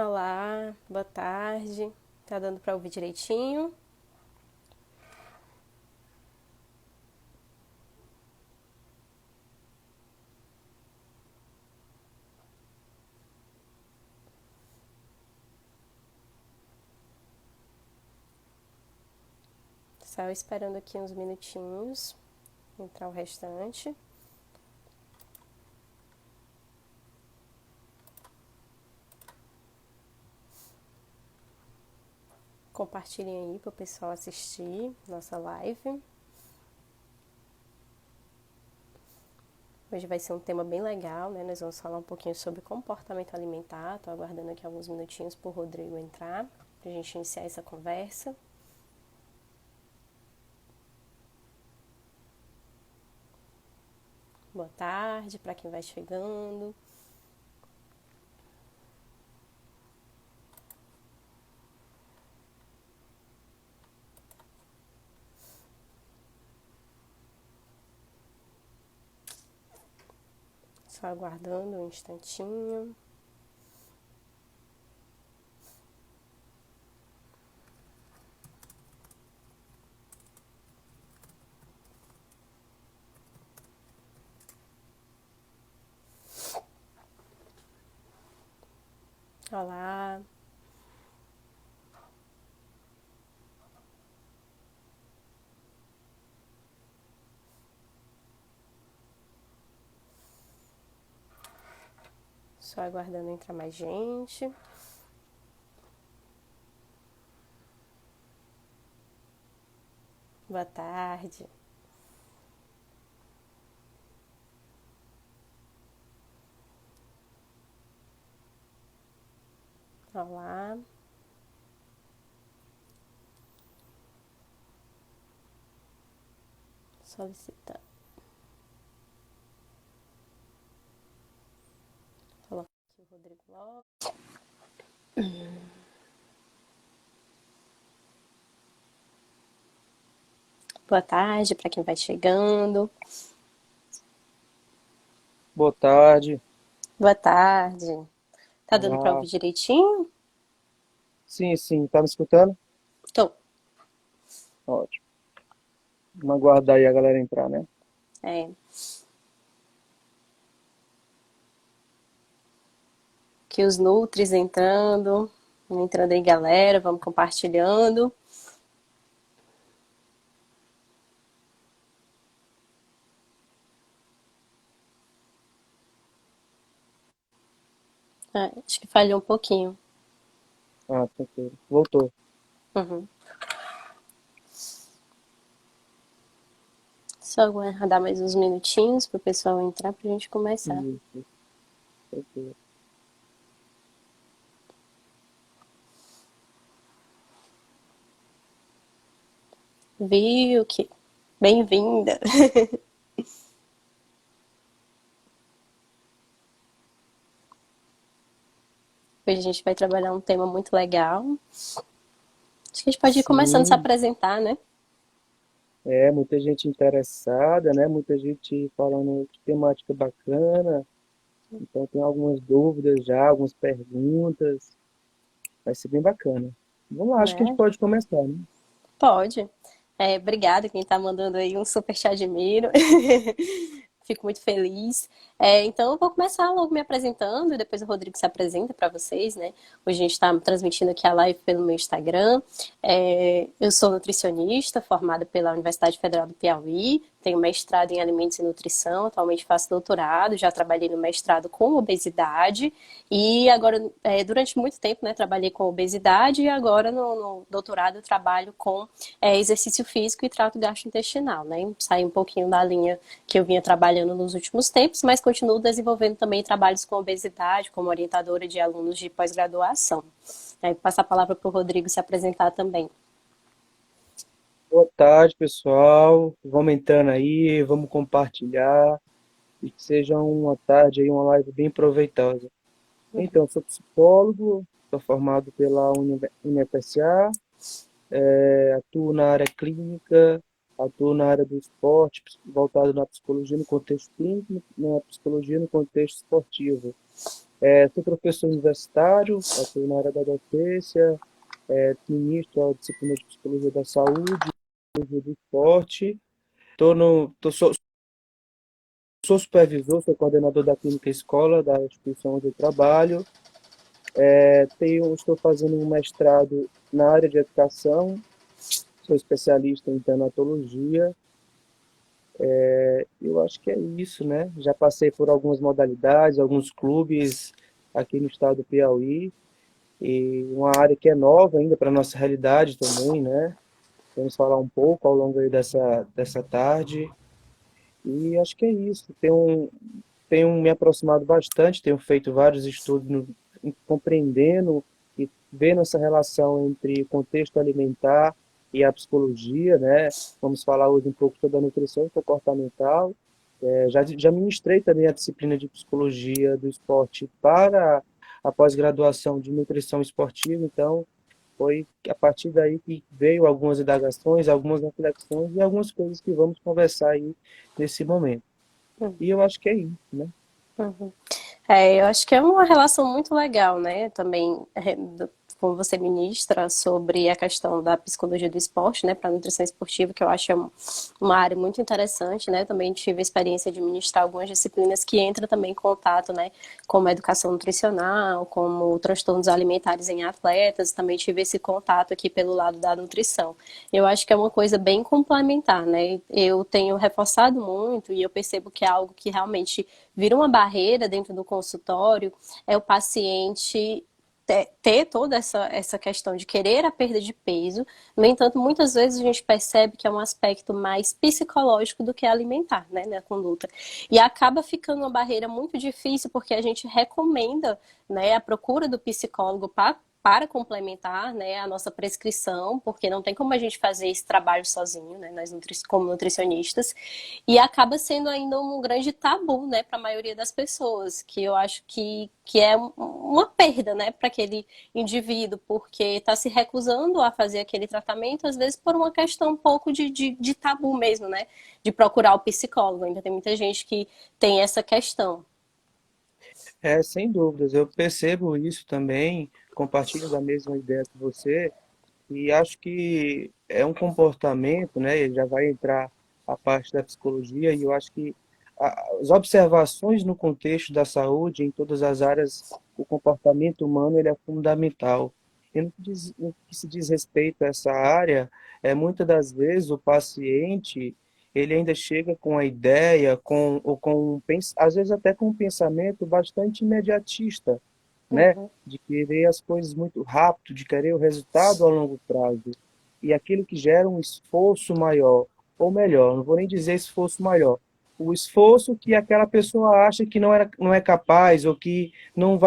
Olá, boa tarde. Tá dando para ouvir direitinho? Só esperando aqui uns minutinhos, entrar o restante. Compartilhem aí para o pessoal assistir nossa live. Hoje vai ser um tema bem legal, né? Nós vamos falar um pouquinho sobre comportamento alimentar. Tô aguardando aqui alguns minutinhos para o Rodrigo entrar, para a gente iniciar essa conversa. Boa tarde para quem vai chegando. Só aguardando um instantinho. Olá. Só aguardando entrar mais gente. Boa tarde. Olá. Solicitar. Colocar aqui o Rodrigo Lopes. Boa tarde para quem vai chegando. Boa tarde. Boa tarde. Tá dando para Olá. ouvir direitinho? Sim, sim, tá me escutando? Tô. Ótimo. Vamos aguardar aí a galera entrar, né? É. Aqui os Nutris entrando aí, galera. Vamos compartilhando. Ah, acho que falhou um pouquinho. Ah, tranquilo. Voltou. Uhum. Só aguardar mais uns minutinhos para o pessoal entrar para a gente começar. Isso, tranquilo. Viu que? Bem-vinda. Hoje a gente vai trabalhar um tema muito legal. Acho que a gente pode ir começando a se Sim, apresentar, né? muita gente interessada, né? Muita gente falando que temática bacana. Então tem algumas dúvidas já, algumas perguntas. Vai ser bem bacana. Vamos lá, acho que a gente Né? pode começar, né? Pode. Obrigada quem está mandando aí um super te admiro. Fico muito feliz. Então, eu vou começar logo me apresentando e depois o Rodrigo se apresenta para vocês, né? Hoje a gente está transmitindo aqui a live pelo meu Instagram. Eu sou nutricionista, formada pela Universidade Federal do Piauí, tenho mestrado em alimentos e nutrição, atualmente faço doutorado, já trabalhei no mestrado com obesidade e agora, durante muito tempo, né, trabalhei com obesidade e agora no doutorado eu trabalho com exercício físico e trato gastrointestinal, né? Saí um pouquinho da linha que eu vinha trabalhando nos últimos tempos, mas continuo desenvolvendo também trabalhos com obesidade, como orientadora de alunos de pós-graduação. Vou passar a palavra para o Rodrigo se apresentar também. Boa tarde, pessoal. Vamos entrando aí, vamos compartilhar. E que seja uma tarde aí, uma live bem proveitosa. Então, sou psicólogo, sou formado pela UniFSA, atuo na área clínica, atuo na área do esporte, voltado na psicologia no contexto clínico, na psicologia no contexto esportivo. Sou professor universitário, atuo na área da docência, ministro a disciplina de Psicologia da Saúde, Psicologia do Esporte. Sou supervisor, sou coordenador da clínica escola da instituição onde eu trabalho. Estou fazendo um mestrado na área de educação, sou especialista em tanatologia. Eu acho que é isso, né? Já passei por algumas modalidades, alguns clubes aqui no estado do Piauí, e uma área que é nova ainda para a nossa realidade também, né? Vamos falar um pouco ao longo aí dessa tarde. E acho que é isso. Tenho me aproximado bastante, tenho feito vários estudos compreendendo e vendo essa relação entre o contexto alimentar e a psicologia, né? Vamos falar hoje um pouco sobre a nutrição comportamental. Já ministrei também a disciplina de psicologia do esporte para a pós-graduação de nutrição esportiva, então foi a partir daí que veio algumas indagações, algumas reflexões e algumas coisas que vamos conversar aí nesse momento. E eu acho que é isso, né? Uhum. Eu acho que é uma relação muito legal, né? Também, como você ministra sobre a questão da psicologia do esporte, né, para a nutrição esportiva, que eu acho uma área muito interessante, né? Também tive a experiência de ministrar algumas disciplinas que entram também em contato, né, como a educação nutricional, como transtornos alimentares em atletas, também tive esse contato aqui pelo lado da nutrição. Eu acho que é uma coisa bem complementar, né? Eu tenho reforçado muito e eu percebo que é algo que realmente vira uma barreira dentro do consultório, é o paciente ter toda essa questão de querer a perda de peso. No entanto, muitas vezes a gente percebe que é um aspecto mais psicológico do que alimentar, né, na conduta. E acaba ficando uma barreira muito difícil porque a gente recomenda, né, a procura do psicólogo para complementar, né, a nossa prescrição, porque não tem como a gente fazer esse trabalho sozinho, né, nós como nutricionistas, e acaba sendo ainda um grande tabu, né, para a maioria das pessoas, que eu acho que é uma perda, né, para aquele indivíduo, porque está se recusando a fazer aquele tratamento, às vezes por uma questão um pouco de tabu mesmo, né, de procurar o psicólogo. Ainda tem muita gente que tem essa questão. Sem dúvidas, eu percebo isso também, compartilho da mesma ideia que você, e acho que é um comportamento, né? Ele já vai entrar a parte da psicologia, e eu acho que as observações no contexto da saúde, em todas as áreas, o comportamento humano ele é fundamental. E no que se diz respeito a essa área, muitas das vezes o paciente ele ainda chega com a ideia, às vezes até com um pensamento bastante imediatista, né? Uhum. De querer as coisas muito rápido, de querer o resultado a longo prazo. E aquilo que gera um esforço maior, ou melhor, não vou nem dizer esforço maior, o esforço que aquela pessoa acha que não é capaz ou que não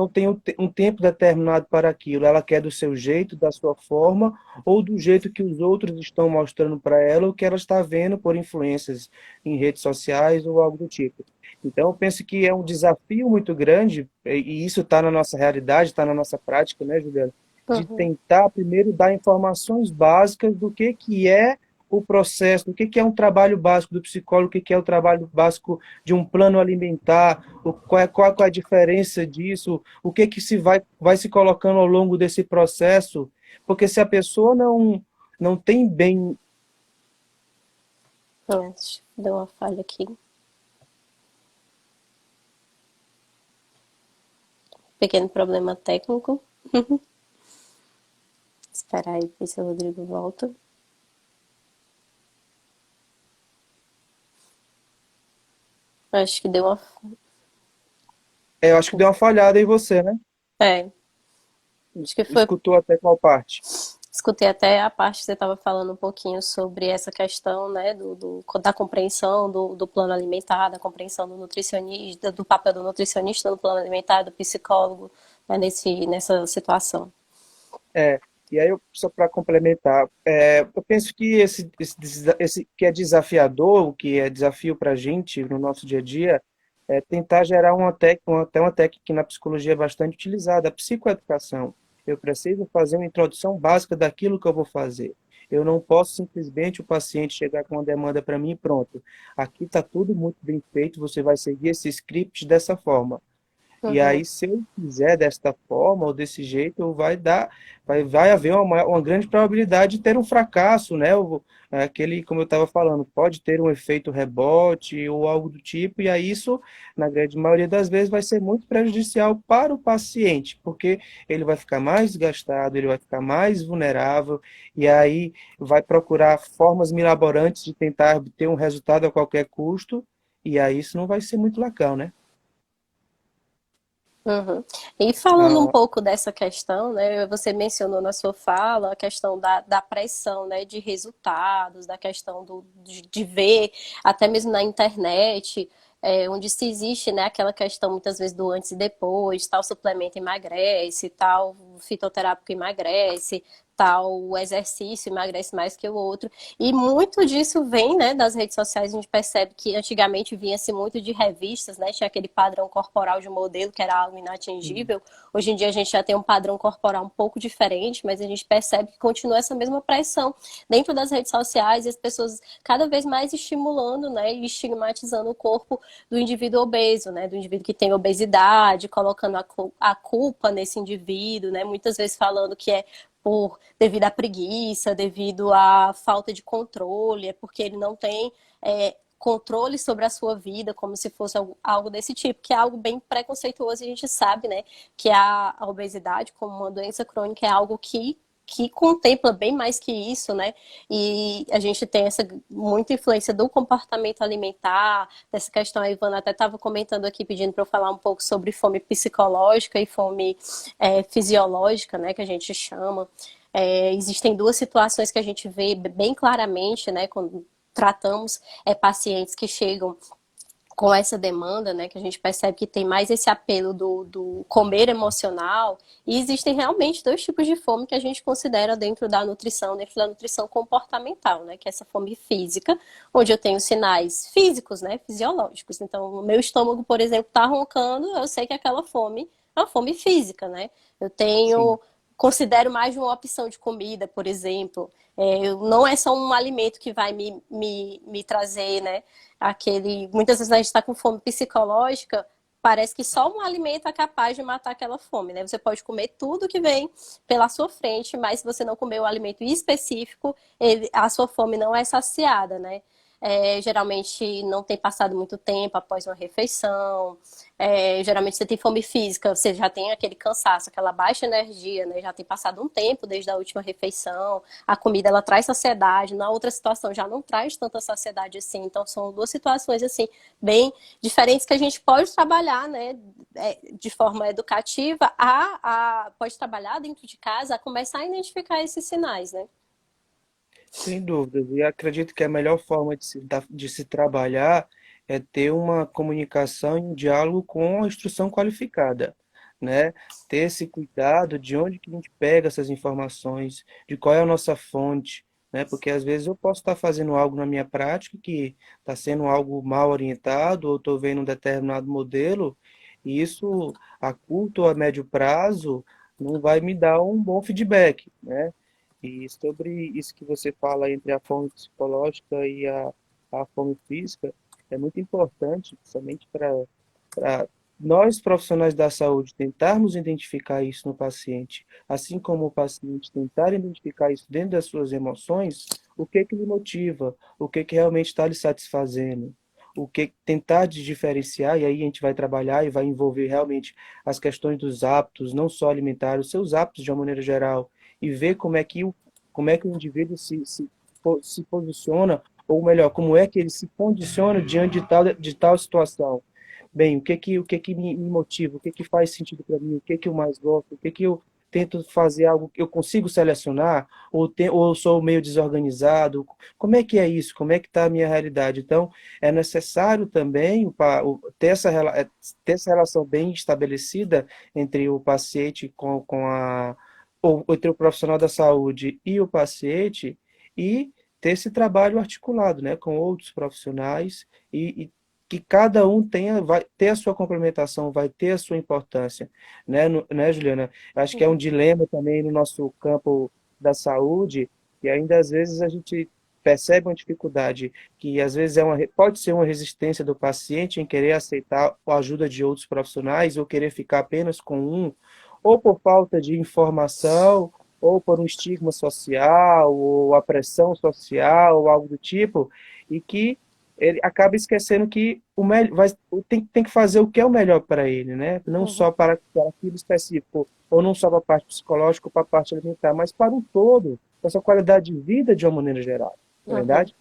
tem um tempo determinado para aquilo. Ela quer do seu jeito, da sua forma, ou do jeito que os outros estão mostrando para ela, ou que ela está vendo por influências em redes sociais ou algo do tipo. Então, eu penso que é um desafio muito grande, e isso está na nossa realidade, está na nossa prática, né, Juliana? De Uhum. tentar primeiro dar informações básicas do que é o processo, do que é um trabalho básico do psicólogo, o que é o trabalho básico de um plano alimentar, qual é a diferença disso, o que vai se colocando ao longo desse processo, porque se a pessoa não tem bem. Deu uma falha aqui. Pequeno problema técnico. Esperar aí ver se o Rodrigo volta. Acho que deu uma. Eu acho que deu uma falhada em você, né? É, acho que foi. Escutou até qual parte? Escutei até a parte que você estava falando um pouquinho sobre essa questão, né, da compreensão do plano alimentar, da compreensão do nutricionista, do papel do nutricionista no plano alimentar, do psicólogo, né, nessa situação. É, e aí, só para complementar, eu penso que esse que é desafiador, o que é desafio para a gente no nosso dia a dia, é tentar gerar até uma técnica que na psicologia é bastante utilizada, a psicoeducação. Eu preciso fazer uma introdução básica daquilo que eu vou fazer. Eu não posso simplesmente o paciente chegar com uma demanda para mim e pronto. Aqui está tudo muito bem feito, você vai seguir esse script dessa forma. E Uhum, aí, se eu fizer desta forma ou desse jeito, vai haver uma grande probabilidade de ter um fracasso, né? Aquele, como eu estava falando, pode ter um efeito rebote ou algo do tipo, e aí isso, na grande maioria das vezes, vai ser muito prejudicial para o paciente, porque ele vai ficar mais desgastado, ele vai ficar mais vulnerável, e aí vai procurar formas mirabolantes de tentar ter um resultado a qualquer custo, e aí isso não vai ser muito legal, né? uhum. E falando um Ah, pouco dessa questão, né, você mencionou na sua fala a questão da pressão, né, de resultados, da questão de ver, até mesmo na internet, onde se existe, né, aquela questão muitas vezes do antes e depois, tal suplemento emagrece, tal fitoterápico emagrece, tal exercício emagrece mais que o outro. E muito disso vem, né, das redes sociais. A gente percebe que antigamente vinha-se muito de revistas, né? Tinha aquele padrão corporal de modelo que era algo inatingível. Hoje em dia a gente já tem um padrão corporal um pouco diferente, mas a gente percebe que continua essa mesma pressão dentro das redes sociais e as pessoas cada vez mais estimulando, né, e estigmatizando o corpo do indivíduo obeso, né, do indivíduo que tem obesidade, colocando a culpa nesse indivíduo, né, muitas vezes falando que é por devido à preguiça, devido à falta de controle, é porque ele não tem controle sobre a sua vida, como se fosse algo desse tipo, que é algo bem preconceituoso. E a gente sabe, né, que a obesidade, como uma doença crônica, é algo que contempla bem mais que isso, né? E a gente tem essa muita influência do comportamento alimentar, dessa questão. A Ivana até estava comentando aqui, pedindo para eu falar um pouco sobre fome psicológica e fome fisiológica, né, que a gente chama. Existem duas situações que a gente vê bem claramente, né, quando tratamos pacientes que chegam com essa demanda, né, que a gente percebe que tem mais esse apelo do comer emocional, e existem realmente dois tipos de fome que a gente considera dentro da nutrição comportamental, né, que é essa fome física, onde eu tenho sinais físicos, né, fisiológicos. Então, o meu estômago, por exemplo, está roncando, eu sei que aquela fome é uma fome física, né? Eu sim. tenho considero mais de uma opção de comida, por exemplo. Não é só um alimento que vai me trazer, né? Muitas vezes a gente está com fome psicológica, parece que só um alimento é capaz de matar aquela fome, né? Você pode comer tudo que vem pela sua frente, mas se você não comer o alimento específico, a sua fome não é saciada, né? Geralmente não tem passado muito tempo após uma refeição. Geralmente você tem fome física, você já tem aquele cansaço, aquela baixa energia, né? Já tem passado um tempo desde a última refeição. A comida ela traz saciedade, na outra situação já não traz tanta saciedade assim. Então são duas situações assim bem diferentes que a gente pode trabalhar, né? De forma educativa, pode trabalhar dentro de casa, a começar a identificar esses sinais, né? Sem dúvidas. E acredito que a melhor forma de se trabalhar é ter uma comunicação e um diálogo com a instrução qualificada, né? Ter esse cuidado de onde que a gente pega essas informações, de qual é a nossa fonte, né? Porque às vezes eu posso estar fazendo algo na minha prática que está sendo algo mal orientado, ou estou vendo um determinado modelo, e isso a curto ou a médio prazo não vai me dar um bom feedback, né? E sobre isso que você fala entre a fome psicológica e a fome física, é muito importante, principalmente para nós, profissionais da saúde, tentarmos identificar isso no paciente, assim como o paciente tentar identificar isso dentro das suas emoções, o que que lhe motiva, o que que realmente está lhe satisfazendo, o que tentar de diferenciar, e aí a gente vai trabalhar e vai envolver realmente as questões dos hábitos, não só alimentares, os seus hábitos de uma maneira geral, e ver como é que o indivíduo se posiciona, ou melhor, como é que ele se condiciona diante de tal situação. Bem, o que que me motiva, o que que faz sentido para mim, o que que eu mais gosto, o que que eu tento fazer algo que eu consigo selecionar, ou eu sou meio desorganizado, como é que é isso, como é que está a minha realidade? Então, é necessário também ter essa relação bem estabelecida entre o paciente com ou entre o profissional da saúde e o paciente, e ter esse trabalho articulado, né, com outros profissionais, e que cada um vai ter a sua complementação, vai ter a sua importância, né, né, Juliana? Acho que é um Uhum. dilema também no nosso campo da saúde, e ainda às vezes a gente percebe uma dificuldade que às vezes pode ser uma resistência do paciente em querer aceitar a ajuda de outros profissionais ou querer ficar apenas com um, ou por falta de informação, ou por um estigma social, ou a pressão social, ou algo do tipo, e que ele acaba esquecendo que tem que fazer o que é o melhor para ele, né? Não Uhum, só para aquilo específico, ou não só para a parte psicológica ou para a parte alimentar, mas para o todo, para a sua qualidade de vida de uma maneira geral, não é uhum. verdade?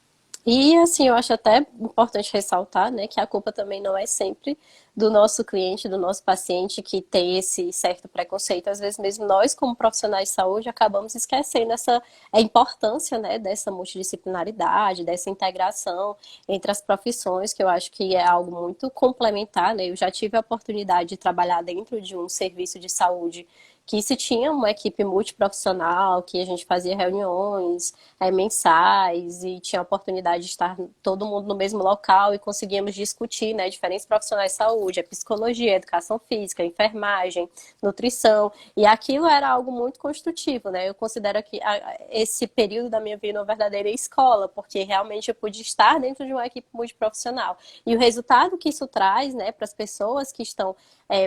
E assim, eu acho até importante ressaltar, né, que a culpa também não é sempre do nosso cliente, do nosso paciente que tem esse certo preconceito. Às vezes mesmo nós, como profissionais de saúde, acabamos esquecendo a importância, né, dessa multidisciplinaridade, dessa integração entre as profissões, que eu acho que é algo muito complementar, né? Eu já tive a oportunidade de trabalhar dentro de um serviço de saúde que se tinha uma equipe multiprofissional, que a gente fazia reuniões mensais e tinha a oportunidade de estar todo mundo no mesmo local e conseguíamos discutir, né, diferentes profissionais de saúde, a psicologia, a educação física, a enfermagem, nutrição, e aquilo era algo muito construtivo, né? Eu considero que esse período da minha vida uma verdadeira escola, porque realmente eu pude estar dentro de uma equipe multiprofissional. E o resultado que isso traz, né, para as pessoas que estão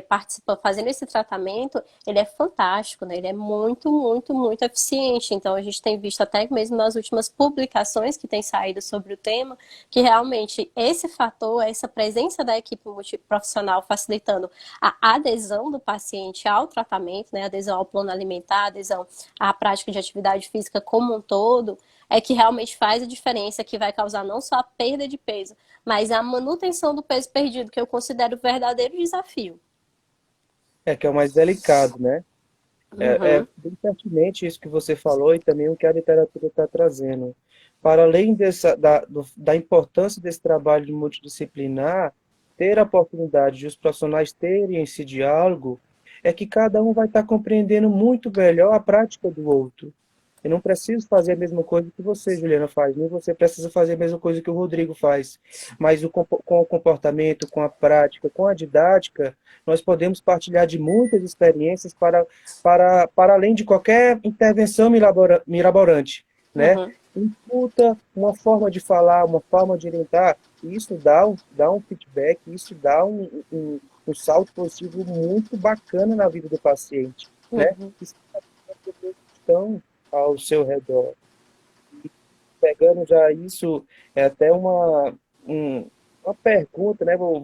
participando, fazendo esse tratamento, ele é fantástico, né? Ele é muito, muito, muito eficiente. Então, a gente tem visto até mesmo nas últimas publicações que têm saído sobre o tema, que realmente esse fator, essa presença da equipe multiprofissional facilitando a adesão do paciente ao tratamento, né? Adesão ao plano alimentar, adesão à prática de atividade física como um todo, é que realmente faz a diferença, que vai causar não só a perda de peso, mas a manutenção do peso perdido, que eu considero o verdadeiro desafio. É que é o mais delicado, né? É Uhum, bem pertinente isso que você falou e também o que a literatura está trazendo. Para além da importância desse trabalho de multidisciplinar, ter a oportunidade de os profissionais terem esse diálogo, é que cada um vai estar compreendendo muito melhor a prática do outro. Eu não preciso fazer a mesma coisa que você, Juliana, faz, nem você precisa fazer a mesma coisa que o Rodrigo faz. Mas com o comportamento, com a prática, com a didática, nós podemos partilhar de muitas experiências para além de qualquer intervenção mirabolante, né? uhum, Escuta, uma forma de falar, uma forma de orientar, isso dá um feedback, isso dá um salto positivo muito bacana na vida do paciente, né? uhum. Isso estão ao seu redor. Pegando já isso, é até uma pergunta, né? Vou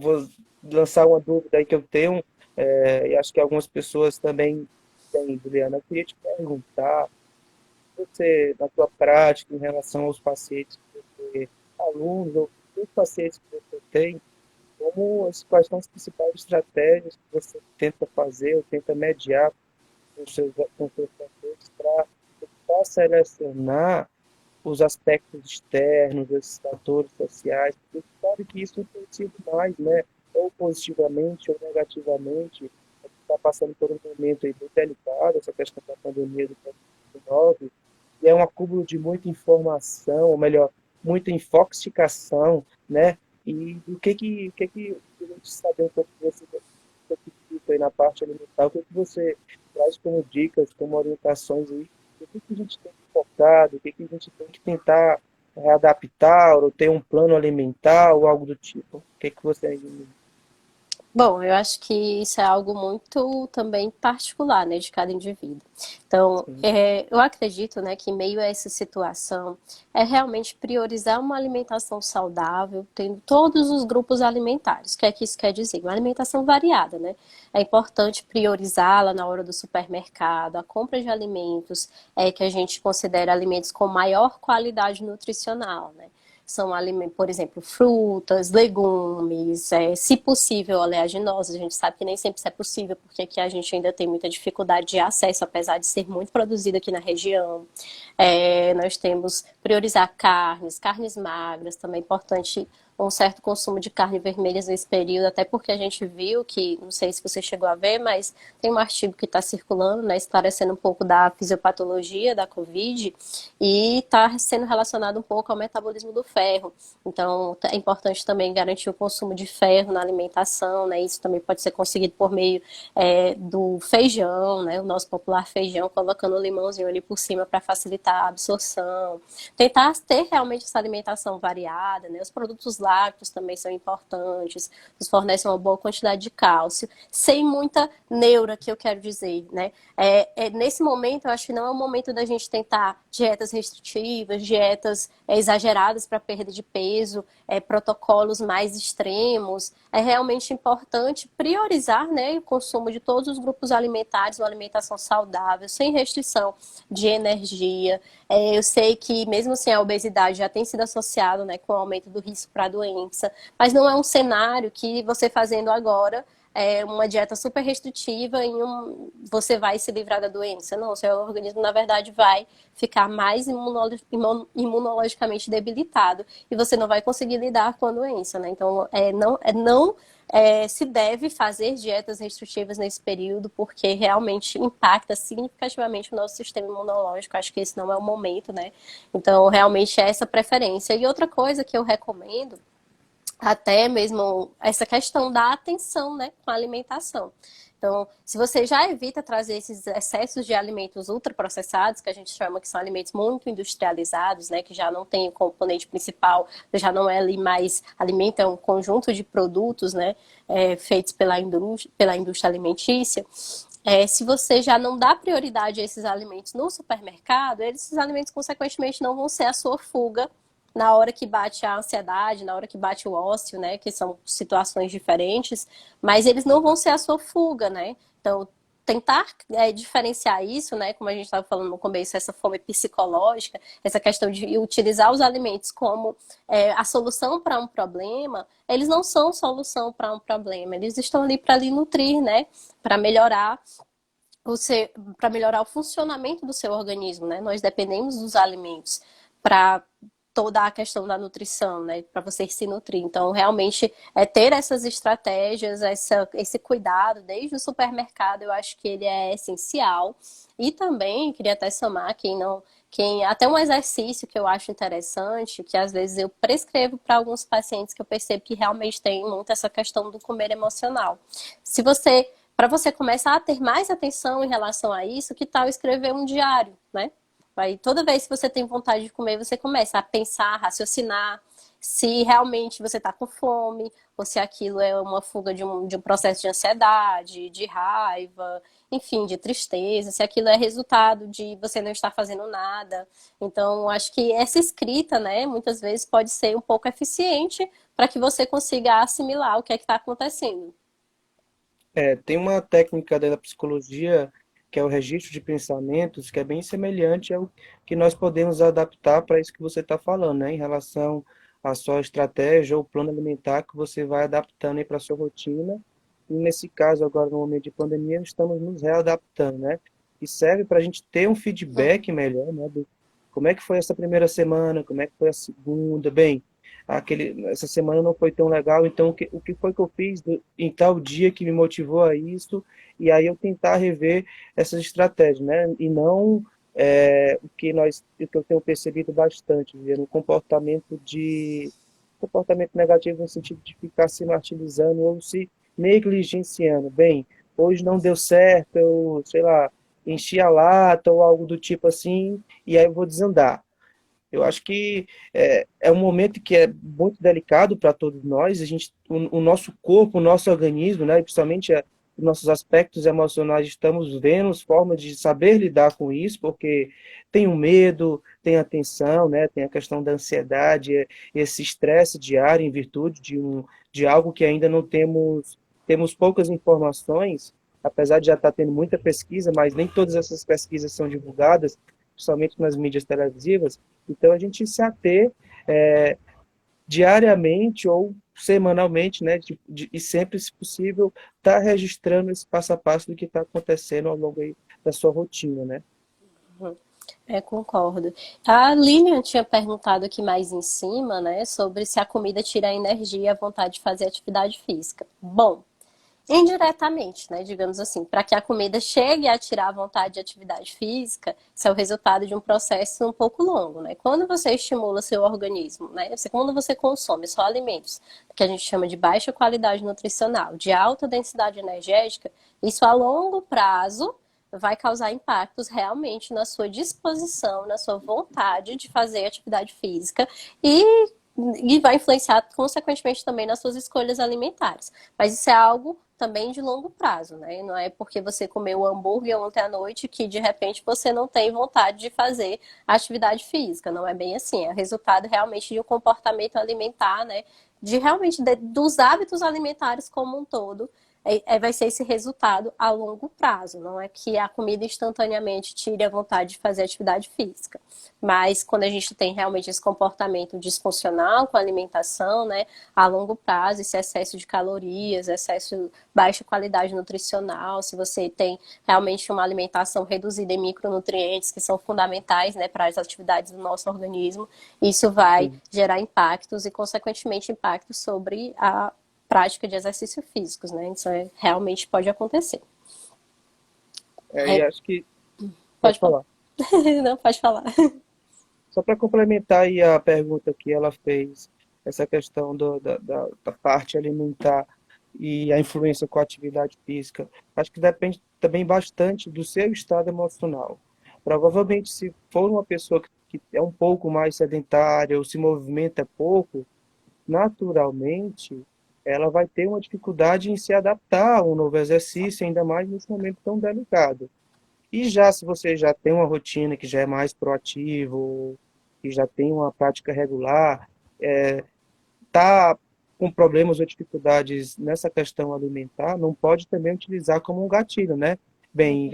lançar uma dúvida aí que eu tenho, e acho que algumas pessoas também têm, Juliana. Eu queria te perguntar, você, na sua prática, em relação aos pacientes que você, alunos ou os pacientes que você tem, quais são as principais estratégias que você tenta fazer ou tenta mediar com seus pacientes para selecionar os aspectos externos, esses fatores sociais, porque sabe que isso influencia demais, né? Ou positivamente ou negativamente. A gente está passando por um momento aí bem delicado, essa questão da pandemia do Covid-19, e é um acúmulo de muita informação, ou melhor, muita infoxicação, né? E o que que a gente saber um pouco desse aí na parte alimentar, o que você traz como dicas, como orientações aí, o que a gente tem que focar, o que a gente tem que tentar adaptar, ou ter um plano alimentar, ou algo do tipo. O que você... Bom, eu acho que isso é algo muito também particular, né, de cada indivíduo. Então, Sim, eu acredito, né, que em meio a essa situação é realmente priorizar uma alimentação saudável, tendo todos os grupos alimentares. O que é que isso quer dizer? Uma alimentação variada, né? É importante priorizá-la na hora do supermercado, a compra de alimentos que a gente considera alimentos com maior qualidade nutricional, né? São alimentos, por exemplo, frutas, legumes, se possível, oleaginosas. A gente sabe que nem sempre isso é possível, porque aqui a gente ainda tem muita dificuldade de acesso, apesar de ser muito produzido aqui na região. Nós temos priorizar carnes magras, também é importante um certo consumo de carne vermelha nesse período, até porque a gente viu que, não sei se você chegou a ver, mas tem um artigo que está circulando, né, esclarecendo um pouco da fisiopatologia da Covid e está sendo relacionado um pouco ao metabolismo do ferro. Então, é importante também garantir o consumo de ferro na alimentação, né? Isso também pode ser conseguido por meio do feijão, né? O nosso popular feijão, colocando o limãozinho ali por cima para facilitar a absorção. Tentar ter realmente essa alimentação variada, né? Os produtos lácteos também são importantes, nos fornecem uma boa quantidade de cálcio, sem muita neura, que eu quero dizer, né? Nesse momento, eu acho que não é o momento da gente tentar dietas restritivas, dietas exageradas para perda de peso, protocolos mais extremos. É realmente importante priorizar, né, o consumo de todos os grupos alimentares, uma alimentação saudável, sem restrição de energia. Eu sei que mesmo assim a obesidade já tem sido associada, né, com o aumento do risco para a doença, mas não é um cenário que você fazendo agora uma dieta super restritiva e você vai se livrar da doença. Não, seu organismo, na verdade, vai ficar mais imunologicamente debilitado e você não vai conseguir lidar com a doença, né? Então, não se deve fazer dietas restritivas nesse período, porque realmente impacta significativamente o nosso sistema imunológico. Acho que esse não é o momento, né? Então, realmente é essa preferência. E outra coisa que eu recomendo até mesmo essa questão da atenção, né, com a alimentação. Então, se você já evita trazer esses excessos de alimentos ultraprocessados, que a gente chama que são alimentos muito industrializados, né, que já não tem o componente principal, já não é ali mais, alimenta um conjunto de produtos, né, feitos pela indústria alimentícia, se você já não dá prioridade a esses alimentos no supermercado, esses alimentos, consequentemente, não vão ser a sua fuga na hora que bate a ansiedade, na hora que bate o ócio, né, que são situações diferentes, mas eles não vão ser a sua fuga, né? Então, tentar diferenciar isso, né, como a gente estava falando no começo, essa fome psicológica, essa questão de utilizar os alimentos como a solução para um problema, eles não são solução para um problema, eles estão ali para lhe nutrir, né, para melhorar para melhorar o funcionamento do seu organismo, né? Nós dependemos dos alimentos para toda a questão da nutrição, né? Para você se nutrir. Então, realmente, ter essas estratégias, esse cuidado desde o supermercado, eu acho que ele é essencial. E também, queria até somar, até um exercício que eu acho interessante, que às vezes eu prescrevo para alguns pacientes que eu percebo que realmente tem muito essa questão do comer emocional. Se você, para você começar a ter mais atenção em relação a isso, que tal escrever um diário, né? Aí, toda vez que você tem vontade de comer, você começa a pensar, a raciocinar se realmente você está com fome, ou se aquilo é uma fuga de um processo de ansiedade, de raiva, enfim, de tristeza, se aquilo é resultado de você não estar fazendo nada. Então, acho que essa escrita, né, muitas vezes pode ser um pouco eficiente para que você consiga assimilar o que é que está acontecendo. Tem uma técnica da psicologia que é o registro de pensamentos, que é bem semelhante ao que nós podemos adaptar para isso que você está falando, né? Em relação à sua estratégia ou plano alimentar que você vai adaptando aí para a sua rotina. E nesse caso, agora no momento de pandemia, estamos nos readaptando, né? E serve para a gente ter um feedback melhor, né? Do como é que foi essa primeira semana, como é que foi a segunda, bem, essa semana não foi tão legal, então o que foi que eu fiz em tal dia que me motivou a isso, e aí eu tentar rever essas estratégias, né? E não o que eu tenho percebido bastante, no comportamento negativo no sentido de ficar se martirizando ou se negligenciando. Bem, hoje não deu certo, eu, sei lá, enchi a lata ou algo do tipo assim, e aí eu vou desandar. Eu acho que é um momento que é muito delicado para todos nós. O nosso corpo, o nosso organismo, né, principalmente os nossos aspectos emocionais, estamos vendo formas de saber lidar com isso, porque tem o medo, tem a tensão, né, tem a questão da ansiedade, esse estresse diário em virtude de algo que ainda não temos poucas informações, apesar de já estar tendo muita pesquisa, mas nem todas essas pesquisas são divulgadas, principalmente nas mídias televisivas. Então, a gente se ater diariamente ou semanalmente, né, e sempre, se possível, estar registrando esse passo a passo do que está acontecendo ao longo aí da sua rotina, né? Concordo. A Lilian tinha perguntado aqui mais em cima, né, sobre se a comida tira a energia e a vontade de fazer atividade física. Bom, indiretamente, né, digamos assim, para que a comida chegue a tirar a vontade de atividade física, isso é o resultado de um processo um pouco longo, né? Quando você estimula seu organismo, né, quando você consome só alimentos que a gente chama de baixa qualidade nutricional, de alta densidade energética, isso a longo prazo vai causar impactos realmente na sua disposição, na sua vontade de fazer atividade física e vai influenciar, consequentemente, também nas suas escolhas alimentares. Mas isso é algo também de longo prazo, né? Não é porque você comeu hambúrguer ontem à noite que, de repente, você não tem vontade de fazer atividade física. Não é bem assim. É resultado realmente de um comportamento alimentar, né? De realmente dos hábitos alimentares como um todo, vai ser esse resultado a longo prazo. Não é que a comida instantaneamente tire a vontade de fazer atividade física. Mas quando a gente tem realmente esse comportamento disfuncional com a alimentação, né, a longo prazo, esse excesso de calorias, excesso baixa qualidade nutricional, se você tem realmente uma alimentação reduzida em micronutrientes que são fundamentais, né, para as atividades do nosso organismo, isso vai Sim. gerar impactos e, consequentemente, impactos sobre a prática de exercícios físicos, né? Isso realmente pode acontecer. E acho que, pode Pode falar. falar. Não, pode falar. Só para complementar aí a pergunta que ela fez, essa questão da parte alimentar e a influência com a atividade física, acho que depende também bastante do seu estado emocional. Provavelmente, se for uma pessoa que é um pouco mais sedentária ou se movimenta pouco, naturalmente ela vai ter uma dificuldade em se adaptar a um novo exercício, ainda mais nesse momento tão delicado. E já se você já tem uma rotina que já é mais proativo, que já tem uma prática regular, está com problemas ou dificuldades nessa questão alimentar, não pode também utilizar como um gatilho, né? Bem,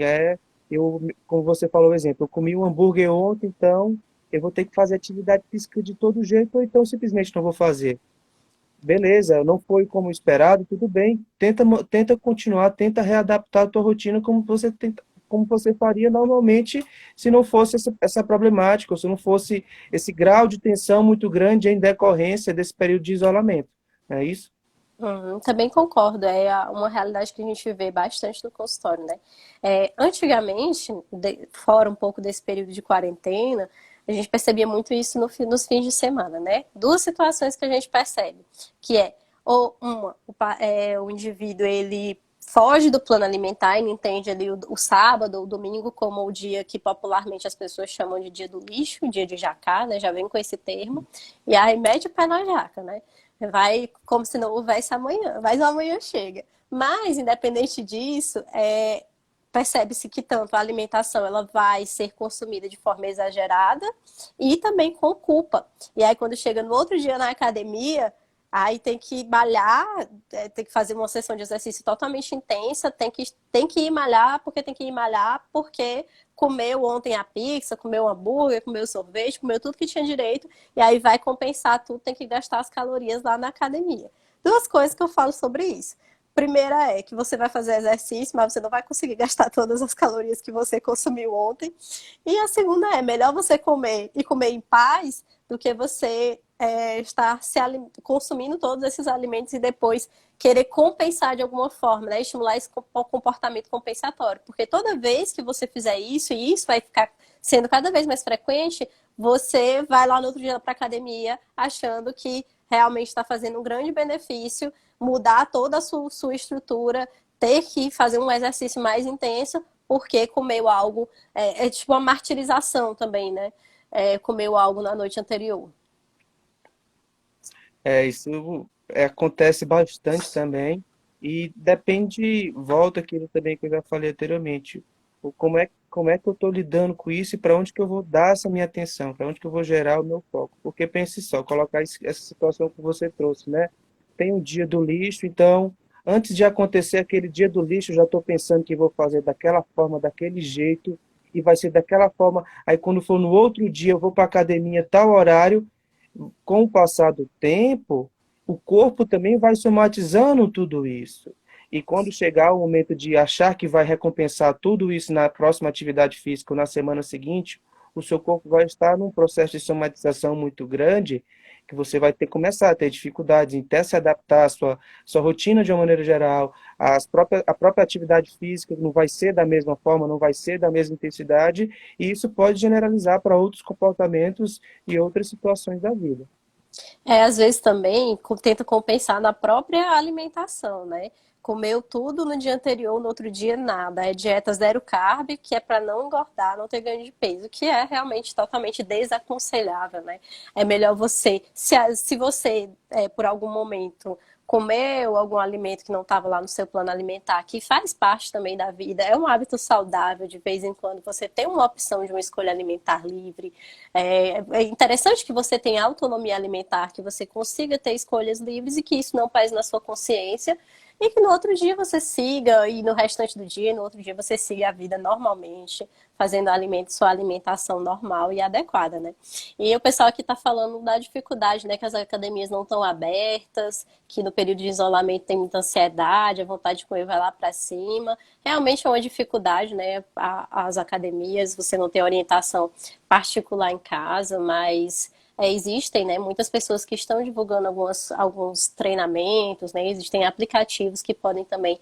como você falou o exemplo, eu comi um hambúrguer ontem, então eu vou ter que fazer atividade física de todo jeito, ou então simplesmente não vou fazer. Beleza, não foi como esperado, tudo bem. Tenta continuar, tenta readaptar a tua rotina como você faria normalmente se não fosse essa problemática, ou se não fosse esse grau de tensão muito grande em decorrência desse período de isolamento. Não é isso? Também concordo, uma realidade que a gente vê bastante no consultório, né? Antigamente, fora um pouco desse período de quarentena, a gente percebia muito isso nos fins de semana, né? Duas situações que a gente percebe, que ou o indivíduo ele foge do plano alimentar e não entende ali o sábado ou o domingo como o dia que popularmente as pessoas chamam de dia do lixo, dia de jacar, né? Já vem com esse termo, e aí mete o pé na jaca, né? Vai como se não houvesse amanhã, mas o amanhã chega. Mas, independente disso, percebe-se que tanto a alimentação ela vai ser consumida de forma exagerada e também com culpa. E aí, quando chega no outro dia na academia, aí tem que malhar, tem que fazer uma sessão de exercício totalmente intensa, tem que ir malhar, porque comeu ontem a pizza, comeu o hambúrguer, comeu o sorvete, comeu tudo que tinha direito, e aí vai compensar tudo, tem que gastar as calorias lá na academia. Duas coisas que eu falo sobre isso. Primeira é que você vai fazer exercício, mas você não vai conseguir gastar todas as calorias que você consumiu ontem. E a segunda é melhor você comer e comer em paz do que você estar consumindo todos esses alimentos e depois querer compensar de alguma forma, né? Estimular esse comportamento compensatório. Porque toda vez que você fizer isso, e isso vai ficar sendo cada vez mais frequente, você vai lá no outro dia para academia achando que realmente está fazendo um grande benefício, mudar toda a sua estrutura, ter que fazer um exercício mais intenso, porque comeu algo, tipo uma martirização também, né? Comeu algo na noite anterior. Isso acontece bastante também e depende, volta aquilo também que eu já falei anteriormente, como é que eu estou lidando com isso e para onde que eu vou dar essa minha atenção, para onde que eu vou gerar o meu foco. Porque pense só, colocar essa situação que você trouxe, né? Tem um dia do lixo, então, antes de acontecer aquele dia do lixo, eu já estou pensando que vou fazer daquela forma, daquele jeito, e vai ser daquela forma. Aí quando for no outro dia, eu vou para a academia tal horário, com o passar do tempo, o corpo também vai somatizando tudo isso. E quando chegar o momento de achar que vai recompensar tudo isso na próxima atividade física ou na semana seguinte, o seu corpo vai estar num processo de somatização muito grande, que você vai ter que começar a ter dificuldades em até se adaptar à sua rotina de uma maneira geral, a própria atividade física não vai ser da mesma forma, não vai ser da mesma intensidade, e isso pode generalizar para outros comportamentos e outras situações da vida. Às vezes também tenta compensar na própria alimentação, né? Comeu tudo no dia anterior, no outro dia nada. É dieta zero carb, que é para não engordar, não ter ganho de peso, que é realmente totalmente desaconselhável, né? É melhor você, se você, por algum momento, comeu algum alimento que não estava lá no seu plano alimentar, que faz parte também da vida, é um hábito saudável, de vez em quando você tem uma opção de uma escolha alimentar livre. É interessante que você tenha autonomia alimentar, que você consiga ter escolhas livres e que isso não pese na sua consciência e que no outro dia você siga, e no restante do dia, no outro dia você siga a vida normalmente, fazendo sua alimentação normal e adequada, né? E o pessoal aqui está falando da dificuldade, né? Que as academias não estão abertas, que no período de isolamento tem muita ansiedade, a vontade de comer vai lá para cima. Realmente é uma dificuldade, né? As academias, você não tem orientação particular em casa, mas existem, né, muitas pessoas que estão divulgando alguns treinamentos, né, existem aplicativos que podem também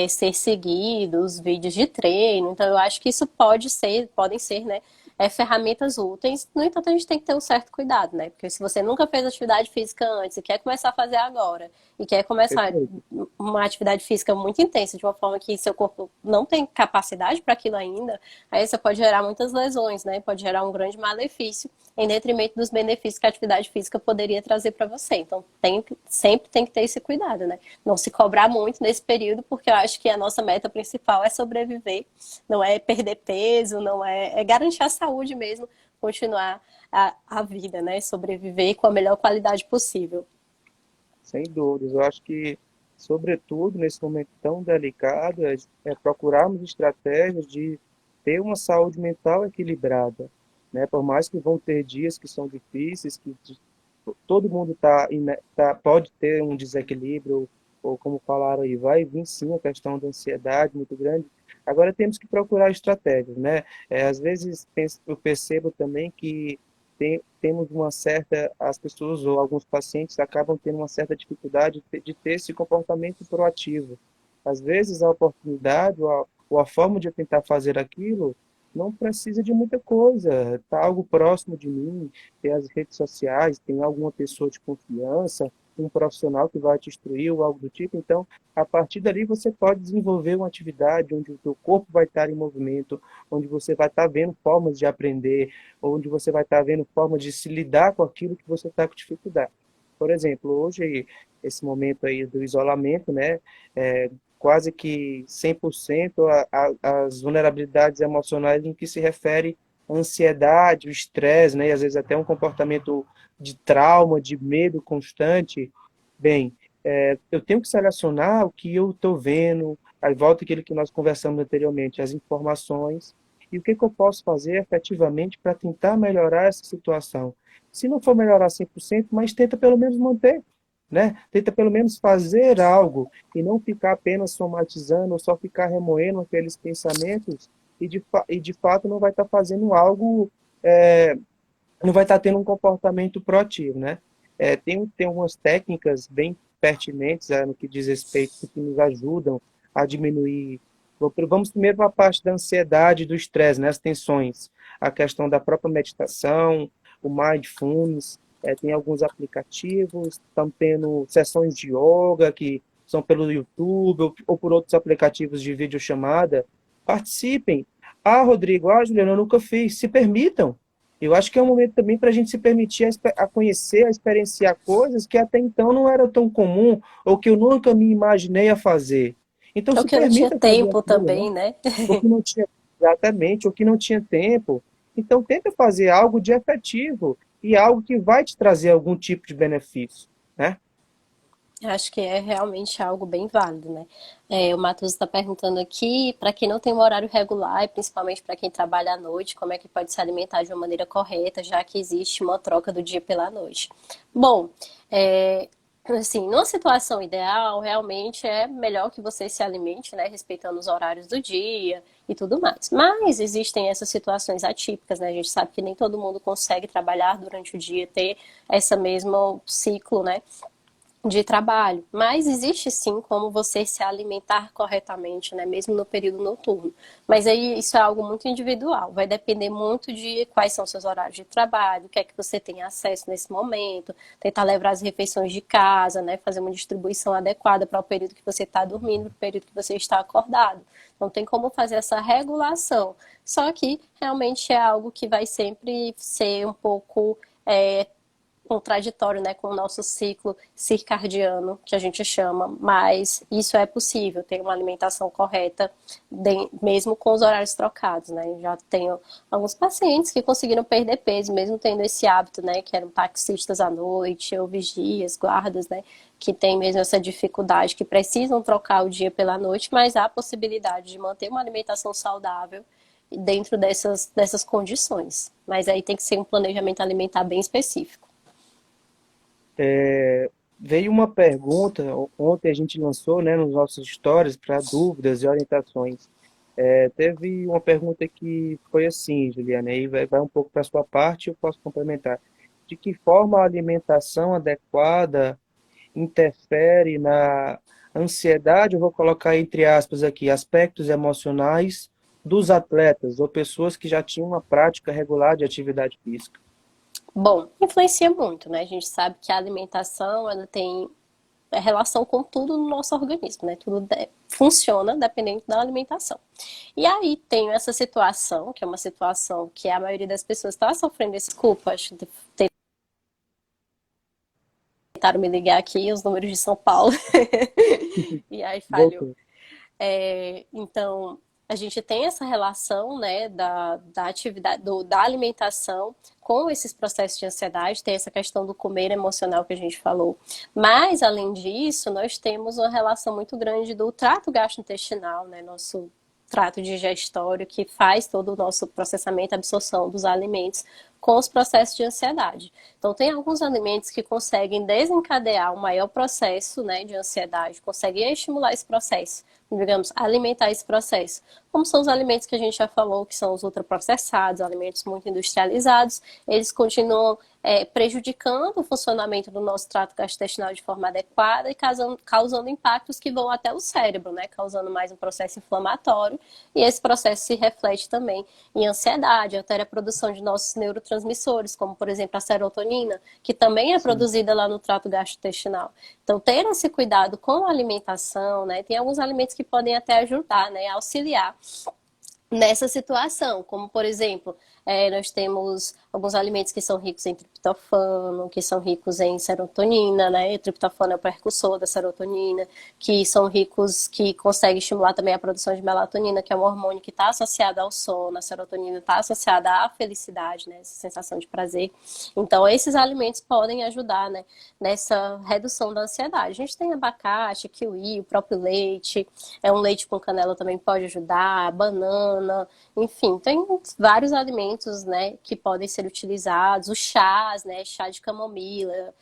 ser seguidos, vídeos de treino, então eu acho que isso podem ser, né, ferramentas úteis. No entanto, a gente tem que ter um certo cuidado, né, porque se você nunca fez atividade física antes e quer começar a fazer agora, e quer começar Perfeito. uma atividade física muito intensa, de uma forma que seu corpo não tem capacidade para aquilo ainda, aí você pode gerar muitas lesões, né, pode gerar um grande malefício em detrimento dos benefícios que a atividade física poderia trazer para você. Então, sempre tem que ter esse cuidado, né? Não se cobrar muito nesse período, porque eu acho que a nossa meta principal é sobreviver, não é perder peso, não é garantir a saúde mesmo, continuar a vida, né? Sobreviver com a melhor qualidade possível. Sem dúvidas. Eu acho que, sobretudo, nesse momento tão delicado, é procurarmos estratégias de ter uma saúde mental equilibrada, né? Por mais que vão ter dias que são difíceis, todo mundo pode ter um desequilíbrio, ou como falaram aí, vai vir sim a questão da ansiedade muito grande. Agora temos que procurar estratégias, né? Às vezes eu percebo também que temos uma certa, as pessoas ou alguns pacientes acabam tendo uma certa dificuldade de ter esse comportamento proativo. Às vezes a oportunidade ou a forma de eu tentar fazer aquilo não precisa de muita coisa, está algo próximo de mim, tem as redes sociais, tem alguma pessoa de confiança, um profissional que vai te instruir ou algo do tipo. Então, a partir dali você pode desenvolver uma atividade onde o teu corpo vai estar em movimento, onde você vai estar vendo formas de aprender, onde você vai estar vendo formas de se lidar com aquilo que você está com dificuldade. Por exemplo, hoje, esse momento aí do isolamento, né, quase que 100% as vulnerabilidades emocionais em que se refere a ansiedade, o estresse, né, e às vezes até um comportamento de trauma, de medo constante. Bem, eu tenho que selecionar o que eu estou vendo, aí volta aquilo que nós conversamos anteriormente, as informações, e o que, que eu posso fazer efetivamente para tentar melhorar essa situação. Se não for melhorar 100%, mas tenta pelo menos manter, né? Tenta pelo menos fazer algo e não ficar apenas somatizando ou só ficar remoendo aqueles pensamentos e de fato não vai estar fazendo algo, é, não vai estar tendo um comportamento proativo, né? Tem algumas técnicas bem pertinentes no que diz respeito, que nos ajudam a diminuir. Vamos primeiro para a parte da ansiedade e do estresse, né? As tensões. A questão da própria meditação, o mindfulness, tem alguns aplicativos, estão tendo sessões de yoga que são pelo YouTube ou por outros aplicativos de videochamada. Participem. Ah, Rodrigo, Juliana, eu nunca fiz. Se permitam. Eu acho que é um momento também para a gente se permitir a conhecer, a experienciar coisas que até então não era tão comum ou que eu nunca me imaginei a fazer. Então É o se que eu não tinha permita fazer tempo aquilo, né? também, né? O que não tinha, exatamente, o que não tinha tempo. Então tenta fazer algo de efetivo e algo que vai te trazer algum tipo de benefício, né? Acho que é realmente algo bem válido, né? O Matheus está perguntando aqui, para quem não tem um horário regular, e principalmente para quem trabalha à noite, como é que pode se alimentar de uma maneira correta, já que existe uma troca do dia pela noite. Bom, Assim, numa situação ideal, realmente é melhor que você se alimente, né, respeitando os horários do dia e tudo mais. Mas existem essas situações atípicas, né? A gente sabe que nem todo mundo consegue trabalhar durante o dia, ter essa mesmo ciclo, né, de trabalho, mas existe sim como você se alimentar corretamente, né, mesmo no período noturno. Mas aí isso é algo muito individual, vai depender muito de quais são seus horários de trabalho, o que é que você tem acesso nesse momento, tentar levar as refeições de casa, né, fazer uma distribuição adequada para o período que você está dormindo, para o período que você está acordado. Não tem como fazer essa regulação. Só que realmente é algo que vai sempre ser um pouco contraditório, né, com o nosso ciclo circadiano, que a gente chama, mas isso é possível, ter uma alimentação correta, mesmo com os horários trocados, né? Já tenho alguns pacientes que conseguiram perder peso, mesmo tendo esse hábito, né, que eram taxistas à noite, ou vigias, guardas, né, que tem mesmo essa dificuldade, que precisam trocar o dia pela noite, mas há a possibilidade de manter uma alimentação saudável dentro dessas condições. Mas aí tem que ser um planejamento alimentar bem específico. Veio uma pergunta, ontem a gente lançou, né, nos nossos stories para dúvidas e orientações. Teve uma pergunta que foi assim, Juliana, aí vai um pouco para a sua parte, eu posso complementar. De que forma a alimentação adequada interfere na ansiedade, eu vou colocar entre aspas aqui, aspectos emocionais dos atletas ou pessoas que já tinham uma prática regular de atividade física? Bom, influencia muito, né? A gente sabe que a alimentação, ela tem relação com tudo no nosso organismo, né? Tudo funciona dependendo da alimentação. E aí tem essa situação, que é uma situação que a maioria das pessoas está sofrendo esse culpa, acho que tentaram me ligar aqui, os números de São Paulo, e aí falhou. Voltou. Então, a gente tem essa relação, né, da atividade, da alimentação com esses processos de ansiedade, tem essa questão do comer emocional que a gente falou. Mas, além disso, nós temos uma relação muito grande do trato gastrointestinal, né, nosso trato digestório, que faz todo o nosso processamento e absorção dos alimentos com os processos de ansiedade. Então, tem alguns alimentos que conseguem desencadear o maior processo, né, de ansiedade, conseguem estimular esse processo, digamos, alimentar esse processo. Como são os alimentos que a gente já falou, que são os ultraprocessados, alimentos muito industrializados, eles continuam prejudicando o funcionamento do nosso trato gastrointestinal de forma adequada e causando impactos que vão até o cérebro, né? Causando mais um processo inflamatório, e esse processo se reflete também em ansiedade, altera a produção de nossos neurotransmissores, como por exemplo a serotonina, que também é Sim. produzida lá no trato gastrointestinal. Então, ter esse cuidado com a alimentação, né? Tem alguns alimentos que podem até ajudar, né? Auxiliar nessa situação, como por exemplo, nós temos alguns alimentos que são ricos em triptofano, que são ricos em serotonina, né? O triptofano é o precursor da serotonina, que são ricos, que conseguem estimular também a produção de melatonina, que é um hormônio que está associado ao sono, a serotonina está associada à felicidade, né? Essa sensação de prazer. Então, esses alimentos podem ajudar, né, nessa redução da ansiedade. A gente tem abacate, kiwi, o próprio leite, um leite com canela também pode ajudar, banana, enfim, tem vários alimentos, né, que podem ser utilizados, os chás, né, chá de camomila,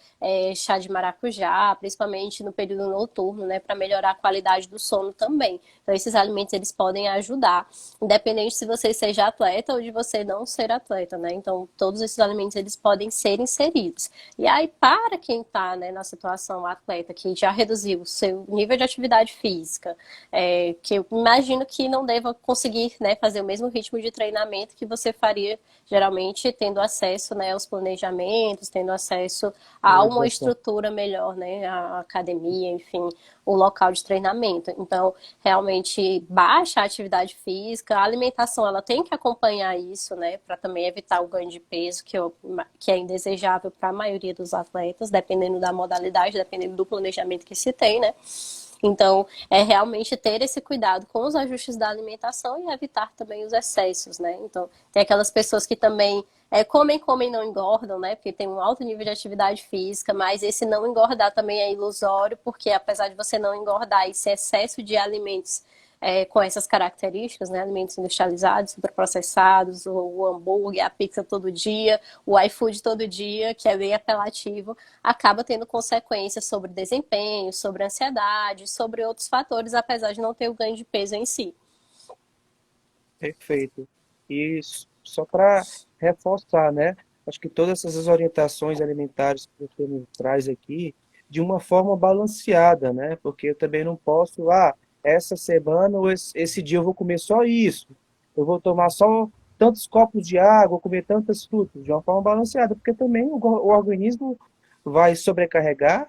chá de maracujá, principalmente no período noturno, né, para melhorar a qualidade do sono também. Então, esses alimentos, eles podem ajudar, independente se você seja atleta ou de você não ser atleta, né, então, todos esses alimentos, eles podem ser inseridos. E aí, para quem está, né, na situação atleta, que já reduziu o seu nível de atividade física, que eu imagino que não deva conseguir, né, fazer o mesmo ritmo de treinamento que você faria, geralmente, tendo acesso, né, aos planejamentos, tendo acesso a uma Organização. estrutura melhor, né, a academia, enfim, o local de treinamento. Então, realmente, baixa a atividade física, a alimentação, ela tem que acompanhar isso, né, para também evitar o ganho de peso, que é indesejável para a maioria dos atletas, dependendo da modalidade, dependendo do planejamento que se tem, né. Então, é realmente ter esse cuidado com os ajustes da alimentação e evitar também os excessos, né? Então, tem aquelas pessoas que também comem, não engordam, né? Porque tem um alto nível de atividade física, mas esse não engordar também é ilusório, porque apesar de você não engordar, esse excesso de alimentos com essas características, né? Alimentos industrializados, superprocessados, o hambúrguer, a pizza todo dia, o iFood todo dia, que é bem apelativo, acaba tendo consequências sobre desempenho, sobre ansiedade, sobre outros fatores, apesar de não ter o ganho de peso em si. Perfeito. E só para reforçar, né? Acho que todas essas orientações alimentares que você nos traz aqui, de uma forma balanceada, né? Porque eu também não posso, essa semana ou esse dia eu vou comer só isso. Eu vou tomar só tantos copos de água, vou comer tantas frutas, de uma forma balanceada, porque também o organismo vai sobrecarregar,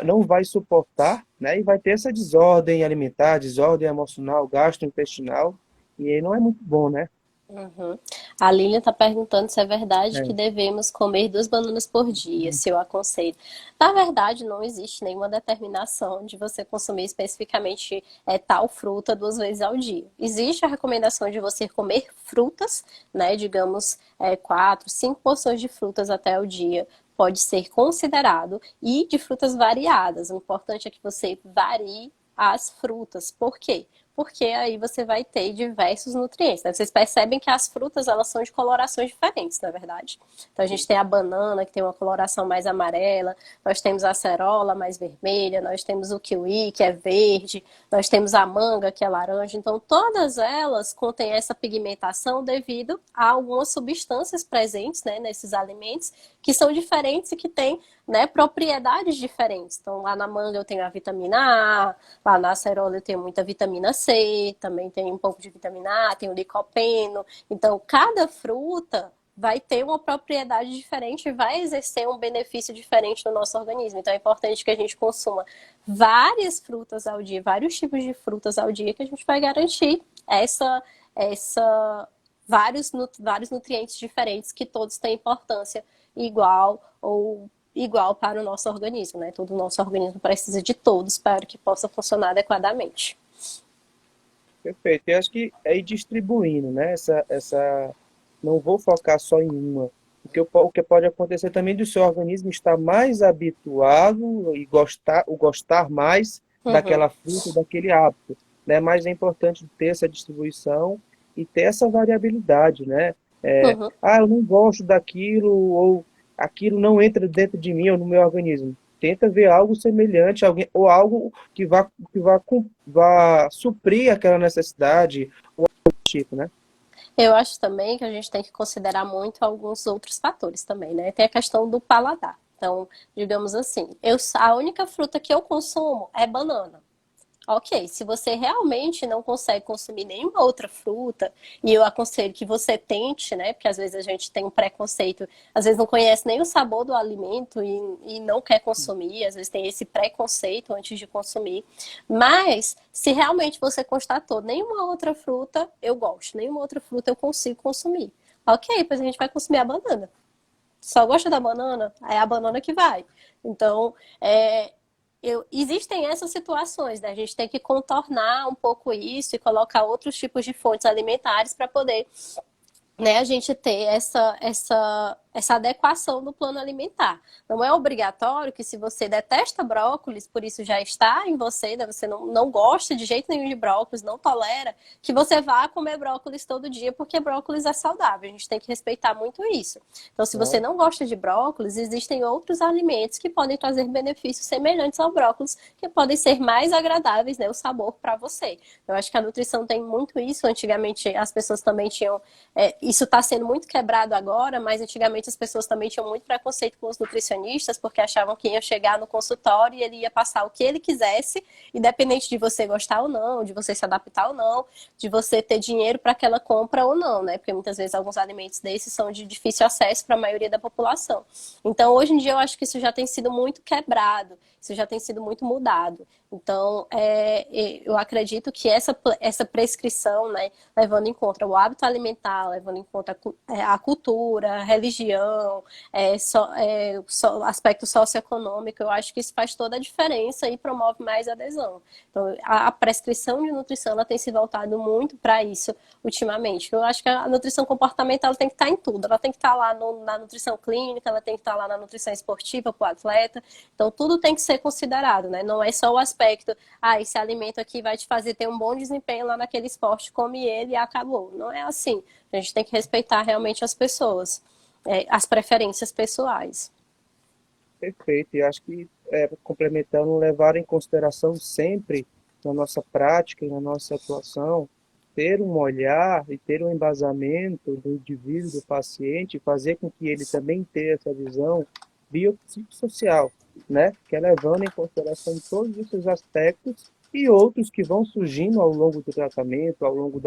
não vai suportar, né? E vai ter essa desordem alimentar, desordem emocional, gastrointestinal, e aí não é muito bom, né? Uhum. A Lilian está perguntando se é verdade que É. devemos comer 2 bananas por dia, se eu aconselho. Na verdade, não existe nenhuma determinação de você consumir especificamente tal fruta 2 vezes ao dia. Existe a recomendação de você comer frutas, né? Digamos, 4, 5 porções de frutas até o dia. Pode ser considerado, e de frutas variadas. O importante é que você varie as frutas. Por quê? Porque aí você vai ter diversos nutrientes, né? Vocês percebem que as frutas, elas são de colorações diferentes, na verdade. Então a gente tem a banana, que tem uma coloração mais amarela, nós temos a acerola mais vermelha, nós temos o kiwi, que é verde, nós temos a manga, que é laranja. Então todas elas contêm essa pigmentação devido a algumas substâncias presentes, né, nesses alimentos, que são diferentes e que têm, né, propriedades diferentes. Então lá na manga eu tenho a vitamina A, lá na acerola eu tenho muita vitamina C, também tem um pouco de vitamina A, tem o licopeno. Então, cada fruta vai ter uma propriedade diferente e vai exercer um benefício diferente no nosso organismo. Então, é importante que a gente consuma várias frutas ao dia, vários tipos de frutas ao dia, que a gente vai garantir essa vários nutrientes diferentes que todos têm importância igual ou igual para o nosso organismo, né? Todo o nosso organismo precisa de todos para que possa funcionar adequadamente. Perfeito. Eu acho que é ir distribuindo, né? Não vou focar só em uma. O que pode acontecer também do seu organismo estar mais habituado e gostar mais Uhum, daquela fruta, daquele hábito, né? Mas é importante ter essa distribuição e ter essa variabilidade, né? uhum. Eu não gosto daquilo ou aquilo não entra dentro de mim ou no meu organismo. Tenta ver algo semelhante, alguém, ou algo vá suprir aquela necessidade, tipo, né? Eu acho também que a gente tem que considerar muito alguns outros fatores também, né? Tem a questão do paladar. Então, digamos assim, a única fruta que eu consumo é banana. Ok, se você realmente não consegue consumir nenhuma outra fruta, e eu aconselho que você tente, né? Porque às vezes a gente tem um preconceito, às vezes não conhece nem o sabor do alimento e não quer consumir, às vezes tem esse preconceito antes de consumir. Mas, se realmente você constatou nenhuma outra fruta eu gosto, nenhuma outra fruta eu consigo consumir. Ok, pois a gente vai consumir a banana. Só gosta da banana? É a banana que vai. Então, existem essas situações, né? A gente tem que contornar um pouco isso e colocar outros tipos de fontes alimentares para poder, né, a gente ter essa adequação do plano alimentar. Não é obrigatório que, se você detesta brócolis, por isso já está em você, né, você não gosta de jeito nenhum de brócolis, não tolera, que você vá comer brócolis todo dia, porque brócolis é saudável. A gente tem que respeitar muito isso. Então, se você Né? não gosta de brócolis, existem outros alimentos que podem trazer benefícios semelhantes ao brócolis, que podem ser mais agradáveis, né, o sabor para você. Eu acho que a nutrição tem muito isso. Antigamente, as pessoas também tinham isso está sendo muito quebrado agora, mas antigamente as pessoas também tinham muito preconceito com os nutricionistas, porque achavam que ia chegar no consultório e ele ia passar o que ele quisesse, independente de você gostar ou não, de você se adaptar ou não, de você ter dinheiro para aquela compra ou não, né? Porque muitas vezes alguns alimentos desses são de difícil acesso para a maioria da população. Então, hoje em dia, eu acho que isso já tem sido muito quebrado, isso já tem sido muito mudado. Então, eu acredito que essa prescrição, né, levando em conta o hábito alimentar, levando em conta a cultura, a religião, aspecto socioeconômico, eu acho que isso faz toda a diferença e promove mais adesão. Então, a prescrição de nutrição, ela tem se voltado muito para isso ultimamente. Eu acho que a nutrição comportamental tem que estar em tudo. Ela tem que estar lá na nutrição clínica, ela tem que estar lá na nutrição esportiva para o atleta. Então, tudo tem que ser considerado, né? Não é só o aspecto aspecto, ah, esse alimento aqui vai te fazer ter um bom desempenho lá naquele esporte, come ele e acabou. Não é assim. A gente tem que respeitar realmente as pessoas, as preferências pessoais. Perfeito. E acho que, complementando, levar em consideração sempre na nossa prática e na nossa atuação, ter um olhar e ter um embasamento do indivíduo, do paciente, fazer com que ele também tenha essa visão biopsicossocial, né? Que é levando em consideração todos esses aspectos e outros que vão surgindo ao longo do tratamento, ao longo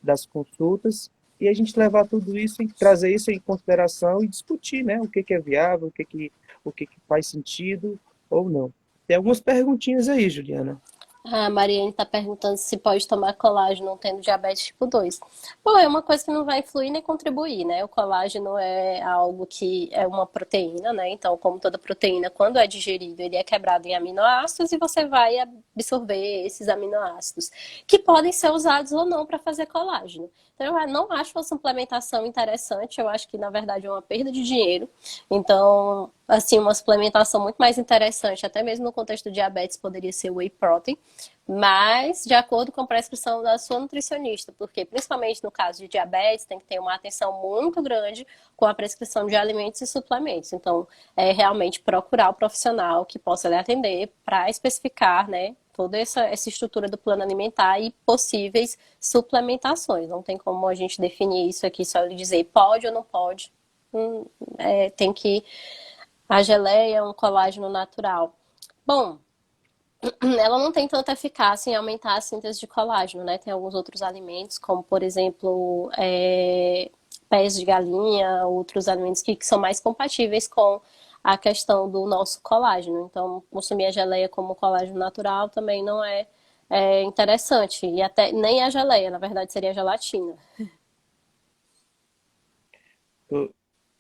das consultas, e a gente levar tudo isso e trazer isso em consideração e discutir, né? O que que é viável, o que que faz sentido ou não. Tem algumas perguntinhas aí, Juliana. A Mariane está perguntando se pode tomar colágeno tendo diabetes tipo 2. Bom, é uma coisa que não vai influir nem contribuir, né? O colágeno é algo que é uma proteína, né? Então, como toda proteína, quando é digerido, ele é quebrado em aminoácidos e você vai absorver esses aminoácidos, que podem ser usados ou não para fazer colágeno. Então, eu não acho uma suplementação interessante, eu acho que, na verdade, é uma perda de dinheiro. Então, assim, uma suplementação muito mais interessante, até mesmo no contexto do diabetes, poderia ser o whey protein, mas de acordo com a prescrição da sua nutricionista, porque principalmente no caso de diabetes, tem que ter uma atenção muito grande com a prescrição de alimentos e suplementos. Então, é realmente procurar o profissional que possa lhe atender para especificar, né, toda essa estrutura do plano alimentar e possíveis suplementações. Não tem como a gente definir isso aqui, só lhe dizer pode ou não pode. Tem que a geleia é um colágeno natural. Bom, ela não tem tanta eficácia em aumentar a síntese de colágeno, né? Tem alguns outros alimentos, como por exemplo, pés de galinha, outros alimentos que são mais compatíveis com a questão do nosso colágeno. Então, consumir a geleia como colágeno natural também não é interessante. E até nem a geleia, na verdade, seria a gelatina. Tô,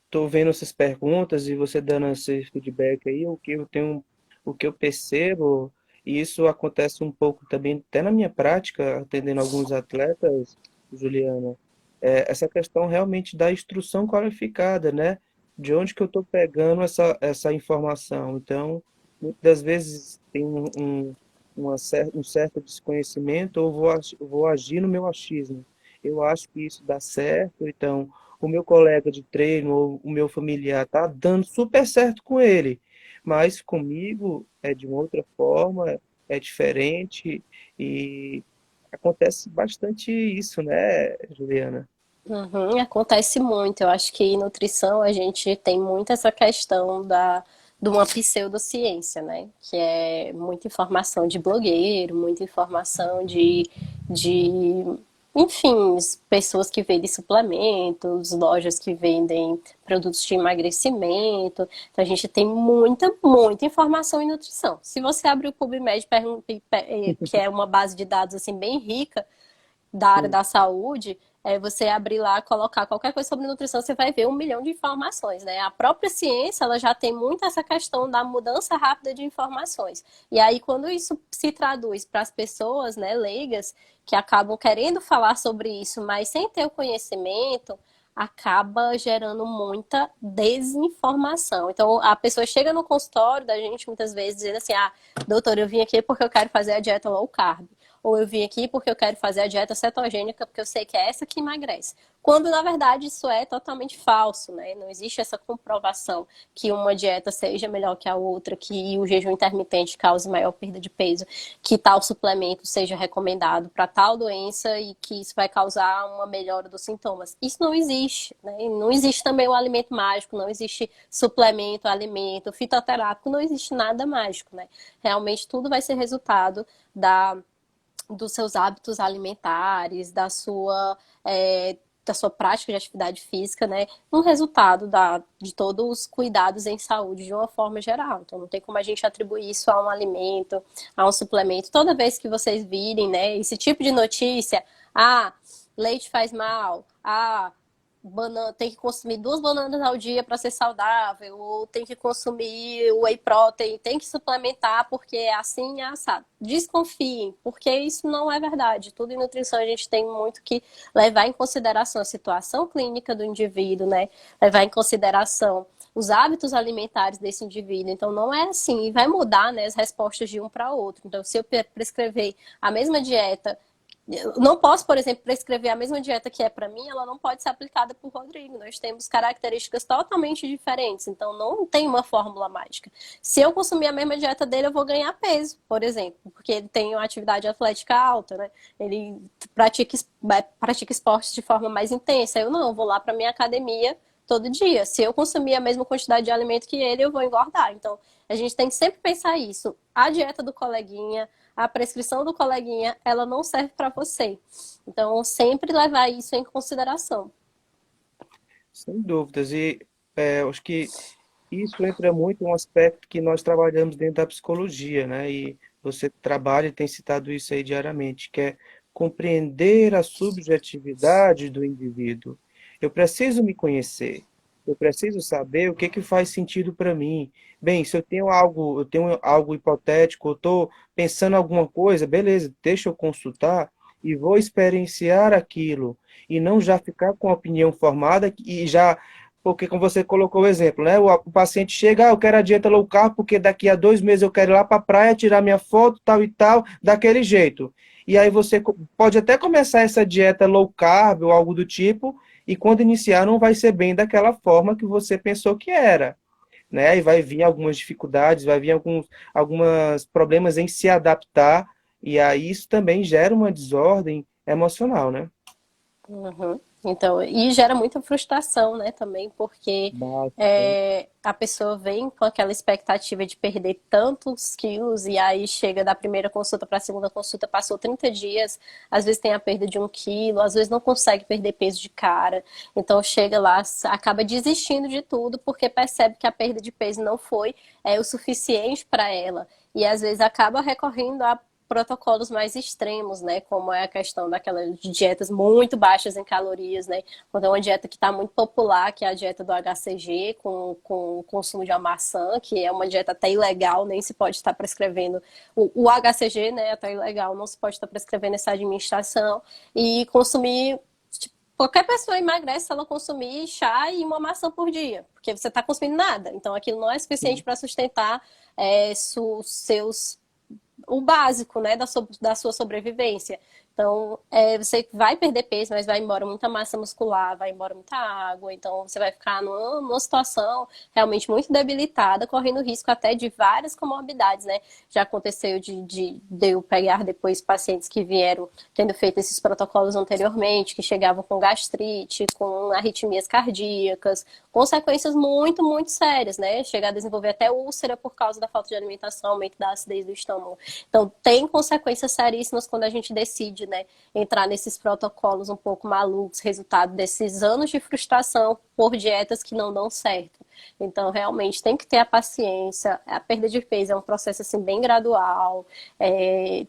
tô vendo essas perguntas e você dando esse feedback aí, o que eu percebo, e isso acontece um pouco também, até na minha prática, atendendo alguns atletas, Juliana, essa questão realmente da instrução qualificada, né? De onde que eu estou pegando essa informação. Então, muitas das vezes tem um certo desconhecimento ou vou agir no meu achismo. Eu acho que isso dá certo, então o meu colega de treino ou o meu familiar tá dando super certo com ele, mas comigo é de uma outra forma, é diferente e acontece bastante isso, né, Juliana? Uhum, acontece muito. Eu acho que em nutrição a gente tem muito essa questão de uma pseudociência, né? Que é muita informação de blogueiro, muita informação de enfim, pessoas que vendem suplementos, lojas que vendem produtos de emagrecimento. Então a gente tem muita informação em nutrição. Se você abrir o PubMed, que é uma base de dados assim bem rica, da área Sim. da saúde, você abrir lá, colocar qualquer coisa sobre nutrição, você vai ver 1 milhão de informações, né? A própria ciência, ela já tem muito essa questão da mudança rápida de informações. E aí, quando isso se traduz para as pessoas, né, leigas, que acabam querendo falar sobre isso, mas sem ter o conhecimento, acaba gerando muita desinformação. Então, a pessoa chega no consultório da gente muitas vezes dizendo assim: ah, doutor, eu vim aqui porque eu quero fazer a dieta low carb. Ou eu vim aqui porque eu quero fazer a dieta cetogênica porque eu sei que é essa que emagrece. Quando, na verdade, isso é totalmente falso, né? Não existe essa comprovação que uma dieta seja melhor que a outra, que o jejum intermitente cause maior perda de peso, que tal suplemento seja recomendado para tal doença e que isso vai causar uma melhora dos sintomas. Isso não existe, né? E não existe também o alimento mágico, não existe suplemento, alimento, fitoterápico, não existe nada mágico, né? Realmente tudo vai ser resultado dos seus hábitos alimentares, da sua prática de atividade física, né? Um resultado de todos os cuidados em saúde de uma forma geral. Então, não tem como a gente atribuir isso a um alimento, a um suplemento. Toda vez que vocês virem, né, esse tipo de notícia, ah, leite faz mal, ah, banana, tem que consumir 2 bananas ao dia para ser saudável, ou tem que consumir whey protein, tem que suplementar porque é assim, é assado. Desconfiem, porque isso não é verdade. Tudo em nutrição a gente tem muito que levar em consideração a situação clínica do indivíduo, né? Levar em consideração os hábitos alimentares desse indivíduo. Então, não é assim, e vai mudar, né, as respostas de um para outro. Então, se eu prescrever a mesma dieta, eu não posso, por exemplo, prescrever a mesma dieta que é para mim, ela não pode ser aplicada por Rodrigo. Nós temos características totalmente diferentes, então não tem uma fórmula mágica. Se eu consumir a mesma dieta dele, eu vou ganhar peso, por exemplo, porque ele tem uma atividade atlética alta, né? Ele pratica esportes de forma mais intensa. Eu não, eu vou lá para minha academia todo dia. Se eu consumir a mesma quantidade de alimento que ele, eu vou engordar. Então, a gente tem que sempre pensar isso. A dieta do coleguinha, a prescrição do coleguinha, ela não serve para você. Então, sempre levar isso em consideração. Sem dúvidas. E eu acho que isso entra muito em um aspecto que nós trabalhamos dentro da psicologia, né? E você trabalha e tem citado isso aí diariamente, que é compreender a subjetividade do indivíduo. Eu preciso me conhecer. Eu preciso saber o que que faz sentido para mim. Bem, se eu tenho algo hipotético, eu estou pensando em alguma coisa, beleza, deixa eu consultar e vou experienciar aquilo e não já ficar com a opinião formada e já porque, como você colocou o exemplo, né? O paciente chega, eu quero a dieta low carb, porque daqui a 2 meses eu quero ir lá para a praia, tirar minha foto, tal e tal, daquele jeito. E aí você pode até começar essa dieta low carb ou algo do tipo, e quando iniciar não vai ser bem daquela forma que você pensou que era, né? E vai vir algumas dificuldades, vai vir alguns problemas em se adaptar, e aí isso também gera uma desordem emocional, né? Uhum. Então, e gera muita frustração, né, também, porque Bastante. a pessoa vem com aquela expectativa de perder tantos quilos e aí chega da primeira consulta para a segunda consulta, passou 30 dias, às vezes tem a perda de 1 quilo, às vezes não consegue perder peso de cara, então chega lá, acaba desistindo de tudo porque percebe que a perda de peso não foi o suficiente para ela e às vezes acaba recorrendo a protocolos mais extremos, né? Como é a questão daquelas dietas muito baixas em calorias, né? Quando é uma dieta que está muito popular, que é a dieta do HCG, com o consumo de uma maçã, que é uma dieta até ilegal, nem se pode estar prescrevendo o HCG, né? Até ilegal, não se pode estar prescrevendo essa administração e consumir. Tipo, qualquer pessoa emagrece se ela consumir chá e uma maçã por dia, porque você está consumindo nada. Então, aquilo não é suficiente para sustentar seus o básico, né, da sua sobrevivência. Então, você vai perder peso, mas vai embora muita massa muscular, vai embora muita água, então você vai ficar numa situação realmente muito debilitada, correndo risco até de várias comorbidades, né? Já aconteceu de eu pegar depois pacientes que vieram tendo feito esses protocolos anteriormente, que chegavam com gastrite, com arritmias cardíacas, consequências muito, muito sérias, né? Chegar a desenvolver até úlcera por causa da falta de alimentação, aumento da acidez do estômago. Então, tem consequências seríssimas quando a gente decide, né, entrar nesses protocolos um pouco malucos, resultado desses anos de frustração por dietas que não dão certo. Então, realmente, tem que ter a paciência. A perda de peso é um processo, assim, bem gradual.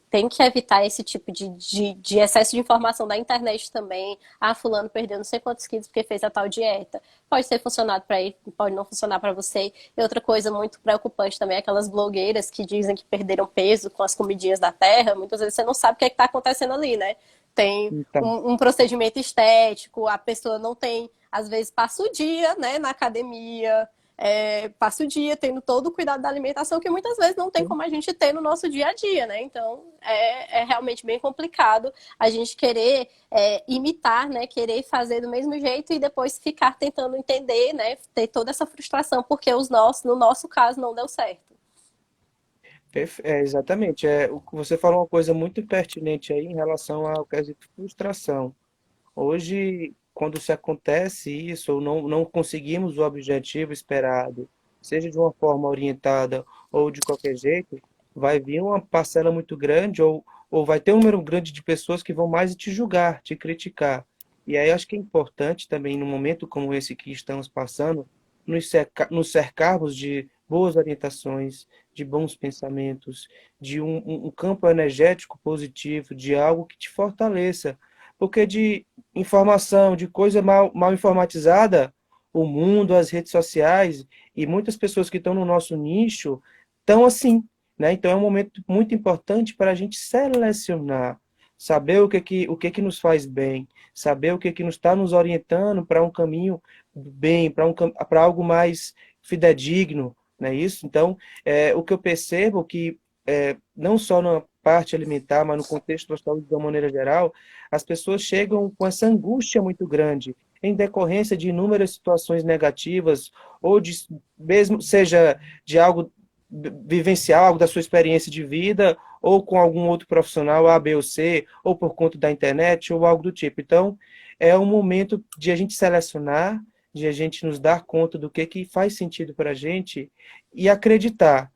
Tem que evitar esse tipo de excesso de informação da internet também. Ah, fulano perdeu não sei quantos quilos porque fez a tal dieta. Pode ter funcionado para ele, pode não funcionar para você. E outra coisa muito preocupante também é aquelas blogueiras que dizem que perderam peso com as comidinhas da terra. Muitas vezes você não sabe o que é que está acontecendo ali, né? Tem Então, um procedimento estético, a pessoa não tem, às vezes passa o dia, né, na academia, passa o dia tendo todo o cuidado da alimentação que muitas vezes não tem como a gente ter no nosso dia a dia, né? Então é realmente bem complicado a gente querer imitar, né? Querer fazer do mesmo jeito e depois ficar tentando entender, né? Ter toda essa frustração porque no nosso caso, não deu certo. exatamente. Você falou uma coisa muito pertinente aí em relação ao quesito frustração. Hoje, quando se acontece isso, ou não conseguimos o objetivo esperado, seja de uma forma orientada ou de qualquer jeito, vai vir uma parcela muito grande, ou vai ter um número grande de pessoas que vão mais te julgar, te criticar. E aí acho que é importante também, num momento como esse que estamos passando, nos cercarmos de boas orientações, de bons pensamentos, de um campo energético positivo, de algo que te fortaleça, Porque de informação, de coisa mal informatizada, o mundo, as redes sociais e muitas pessoas que estão no nosso nicho estão assim, né? Então é um momento muito importante para a gente selecionar, saber o que que nos faz bem, saber o que que nos está nos orientando para um caminho bem, para algo mais fidedigno, não é isso? Então, o que eu percebo que não só na parte alimentar, mas no contexto da saúde de uma maneira geral, as pessoas chegam com essa angústia muito grande em decorrência de inúmeras situações negativas ou de mesmo seja de algo vivencial, algo da sua experiência de vida, ou com algum outro profissional A, B ou C, ou por conta da internet, ou algo do tipo. Então, é um momento de a gente selecionar, de a gente nos dar conta do que faz sentido para a gente e acreditar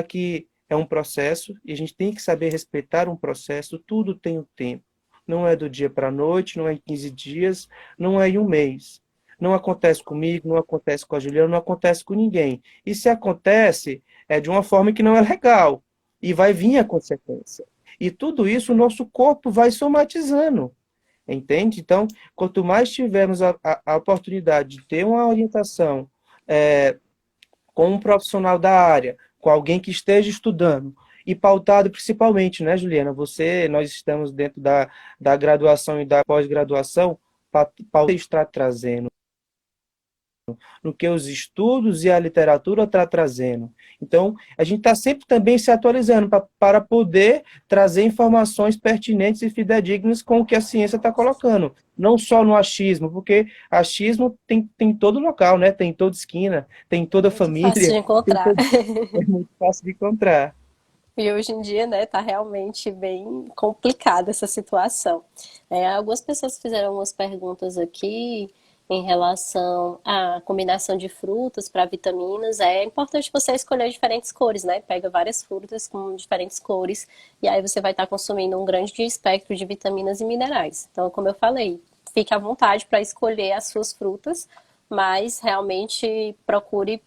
que é um processo e a gente tem que saber respeitar um processo, tudo tem um tempo. Não é do dia para a noite, não é em 15 dias, não é em um mês. Não acontece comigo, não acontece com a Juliana, não acontece com ninguém. E se acontece, é de uma forma que não é legal. E vai vir a consequência. E tudo isso o nosso corpo vai somatizando. Entende? Então, quanto mais tivermos a oportunidade de ter uma orientação é, com um profissional da área, com alguém que esteja estudando, e pautado principalmente, né, Juliana? Nós estamos dentro da graduação e da pós-graduação, para estar trazendo no que os estudos e a literatura está trazendo. Então, a gente está sempre também se atualizando para poder trazer informações pertinentes e fidedignas com o que a ciência está colocando. Não só no achismo, porque achismo tem em todo local, né? Tem em toda esquina, tem em toda Muito fácil família, de encontrar. é muito fácil de encontrar. E hoje em dia, né, tá realmente bem complicada essa situação. Algumas pessoas fizeram umas perguntas aqui em relação à combinação de frutas para vitaminas. É importante você escolher diferentes cores, né? Pega várias frutas com diferentes cores e aí você vai estar consumindo um grande espectro de vitaminas e minerais. Então, como eu falei, fique à vontade para escolher as suas frutas, mas realmente procure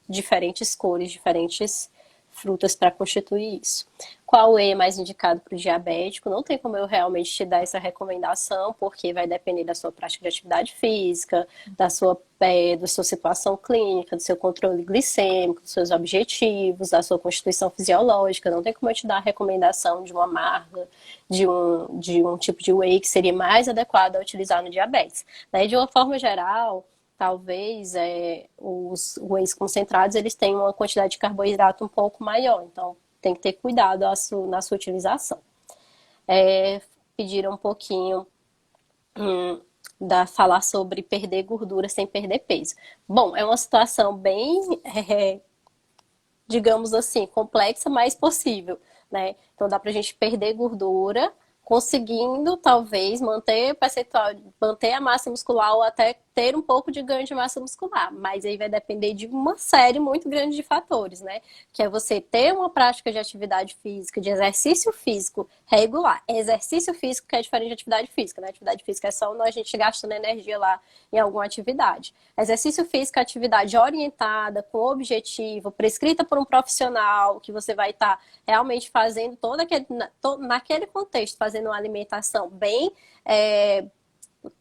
diferentes cores, diferentes frutas para constituir isso. Qual whey é mais indicado para o diabético? Não tem como eu realmente te dar essa recomendação, porque vai depender da sua prática de atividade física, da sua situação clínica, do seu controle glicêmico, dos seus objetivos, da sua constituição fisiológica. Não tem como eu te dar a recomendação de uma marca, de um tipo de whey que seria mais adequado a utilizar no diabetes. Né? De uma forma geral, talvez os whey's concentrados eles têm uma quantidade de carboidrato um pouco maior, então tem que ter cuidado na sua utilização. Pediram um pouquinho falar sobre perder gordura sem perder peso. Bom, é uma situação bem, digamos assim, complexa, mas possível, né? Então dá pra gente perder gordura conseguindo talvez manter o percentual, manter a massa muscular ou até ter um pouco de ganho de massa muscular, mas aí vai depender de uma série muito grande de fatores, né? Que é você ter uma prática de atividade física, de exercício físico regular. Exercício físico que é diferente de atividade física, né? Atividade física é só a gente gastando energia lá em alguma atividade. Exercício físico é atividade orientada, com objetivo, prescrita por um profissional, que você vai estar realmente fazendo naquele contexto, fazendo uma alimentação bem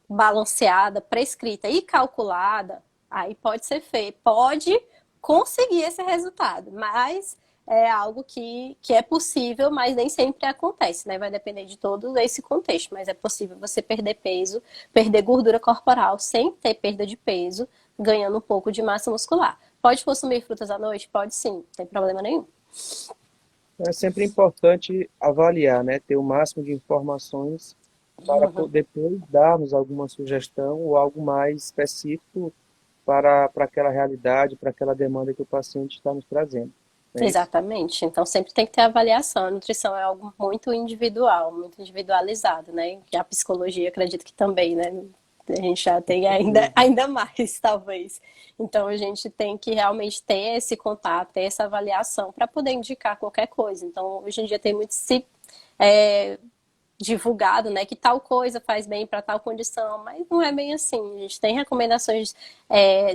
balanceada, prescrita e calculada, aí pode ser feito, pode conseguir esse resultado, mas é algo que é possível, mas nem sempre acontece, né? Vai depender de todo esse contexto, mas é possível você perder peso, perder gordura corporal sem ter perda de peso, ganhando um pouco de massa muscular. Pode consumir frutas à noite? Pode sim, não tem problema nenhum. É sempre importante avaliar, né? Ter o máximo de informações para depois darmos alguma sugestão ou algo mais específico para aquela realidade, para aquela demanda que o paciente está nos trazendo. Não é isso? Exatamente. Então sempre tem que ter avaliação. A nutrição é algo muito individual, muito individualizado, né? E a psicologia, acredito que também, né? A gente já tem ainda mais, talvez. Então a gente tem que realmente ter esse contato, ter essa avaliação para poder indicar qualquer coisa. Então hoje em dia tem muito se divulgado, né, que tal coisa faz bem para tal condição, mas não é bem assim. A gente tem recomendações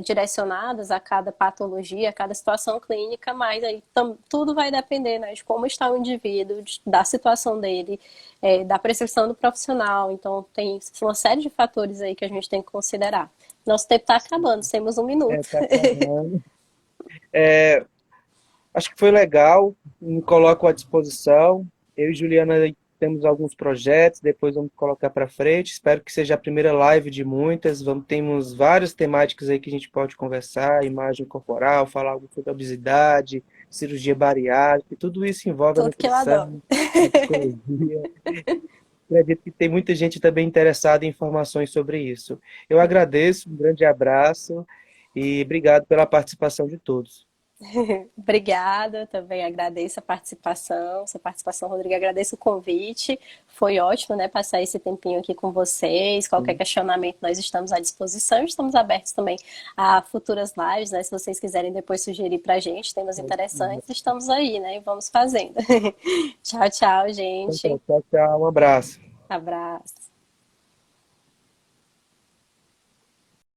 direcionadas a cada patologia, a cada situação clínica, mas aí tudo vai depender, né, de como está o indivíduo, da situação dele, da prescrição do profissional. Então, tem uma série de fatores aí que a gente tem que considerar. Nosso tempo está acabando, temos um É, minuto. tá acabando. Acho que foi legal, me coloco à disposição. Eu e Juliana aí temos alguns projetos, depois vamos colocar para frente. Espero que seja a primeira live de muitas. Temos várias temáticas aí que a gente pode conversar, imagem corporal, falar algo sobre obesidade, cirurgia bariátrica, tudo isso envolve a Tudo que eu adoro. nutrição, a psicologia. Acredito que tem muita gente também interessada em informações sobre isso. Eu agradeço, um grande abraço e obrigado pela participação de todos. Obrigada, também agradeço a participação, sua participação, Rodrigo, agradeço o convite. Foi ótimo, né, passar esse tempinho aqui com vocês. Qualquer questionamento, nós estamos à disposição. Estamos abertos também a futuras lives, né? Se vocês quiserem depois sugerir pra gente temas interessantes, estamos aí, né? E vamos fazendo. Tchau, tchau, Então, gente. tchau, tchau, um abraço. Abraço.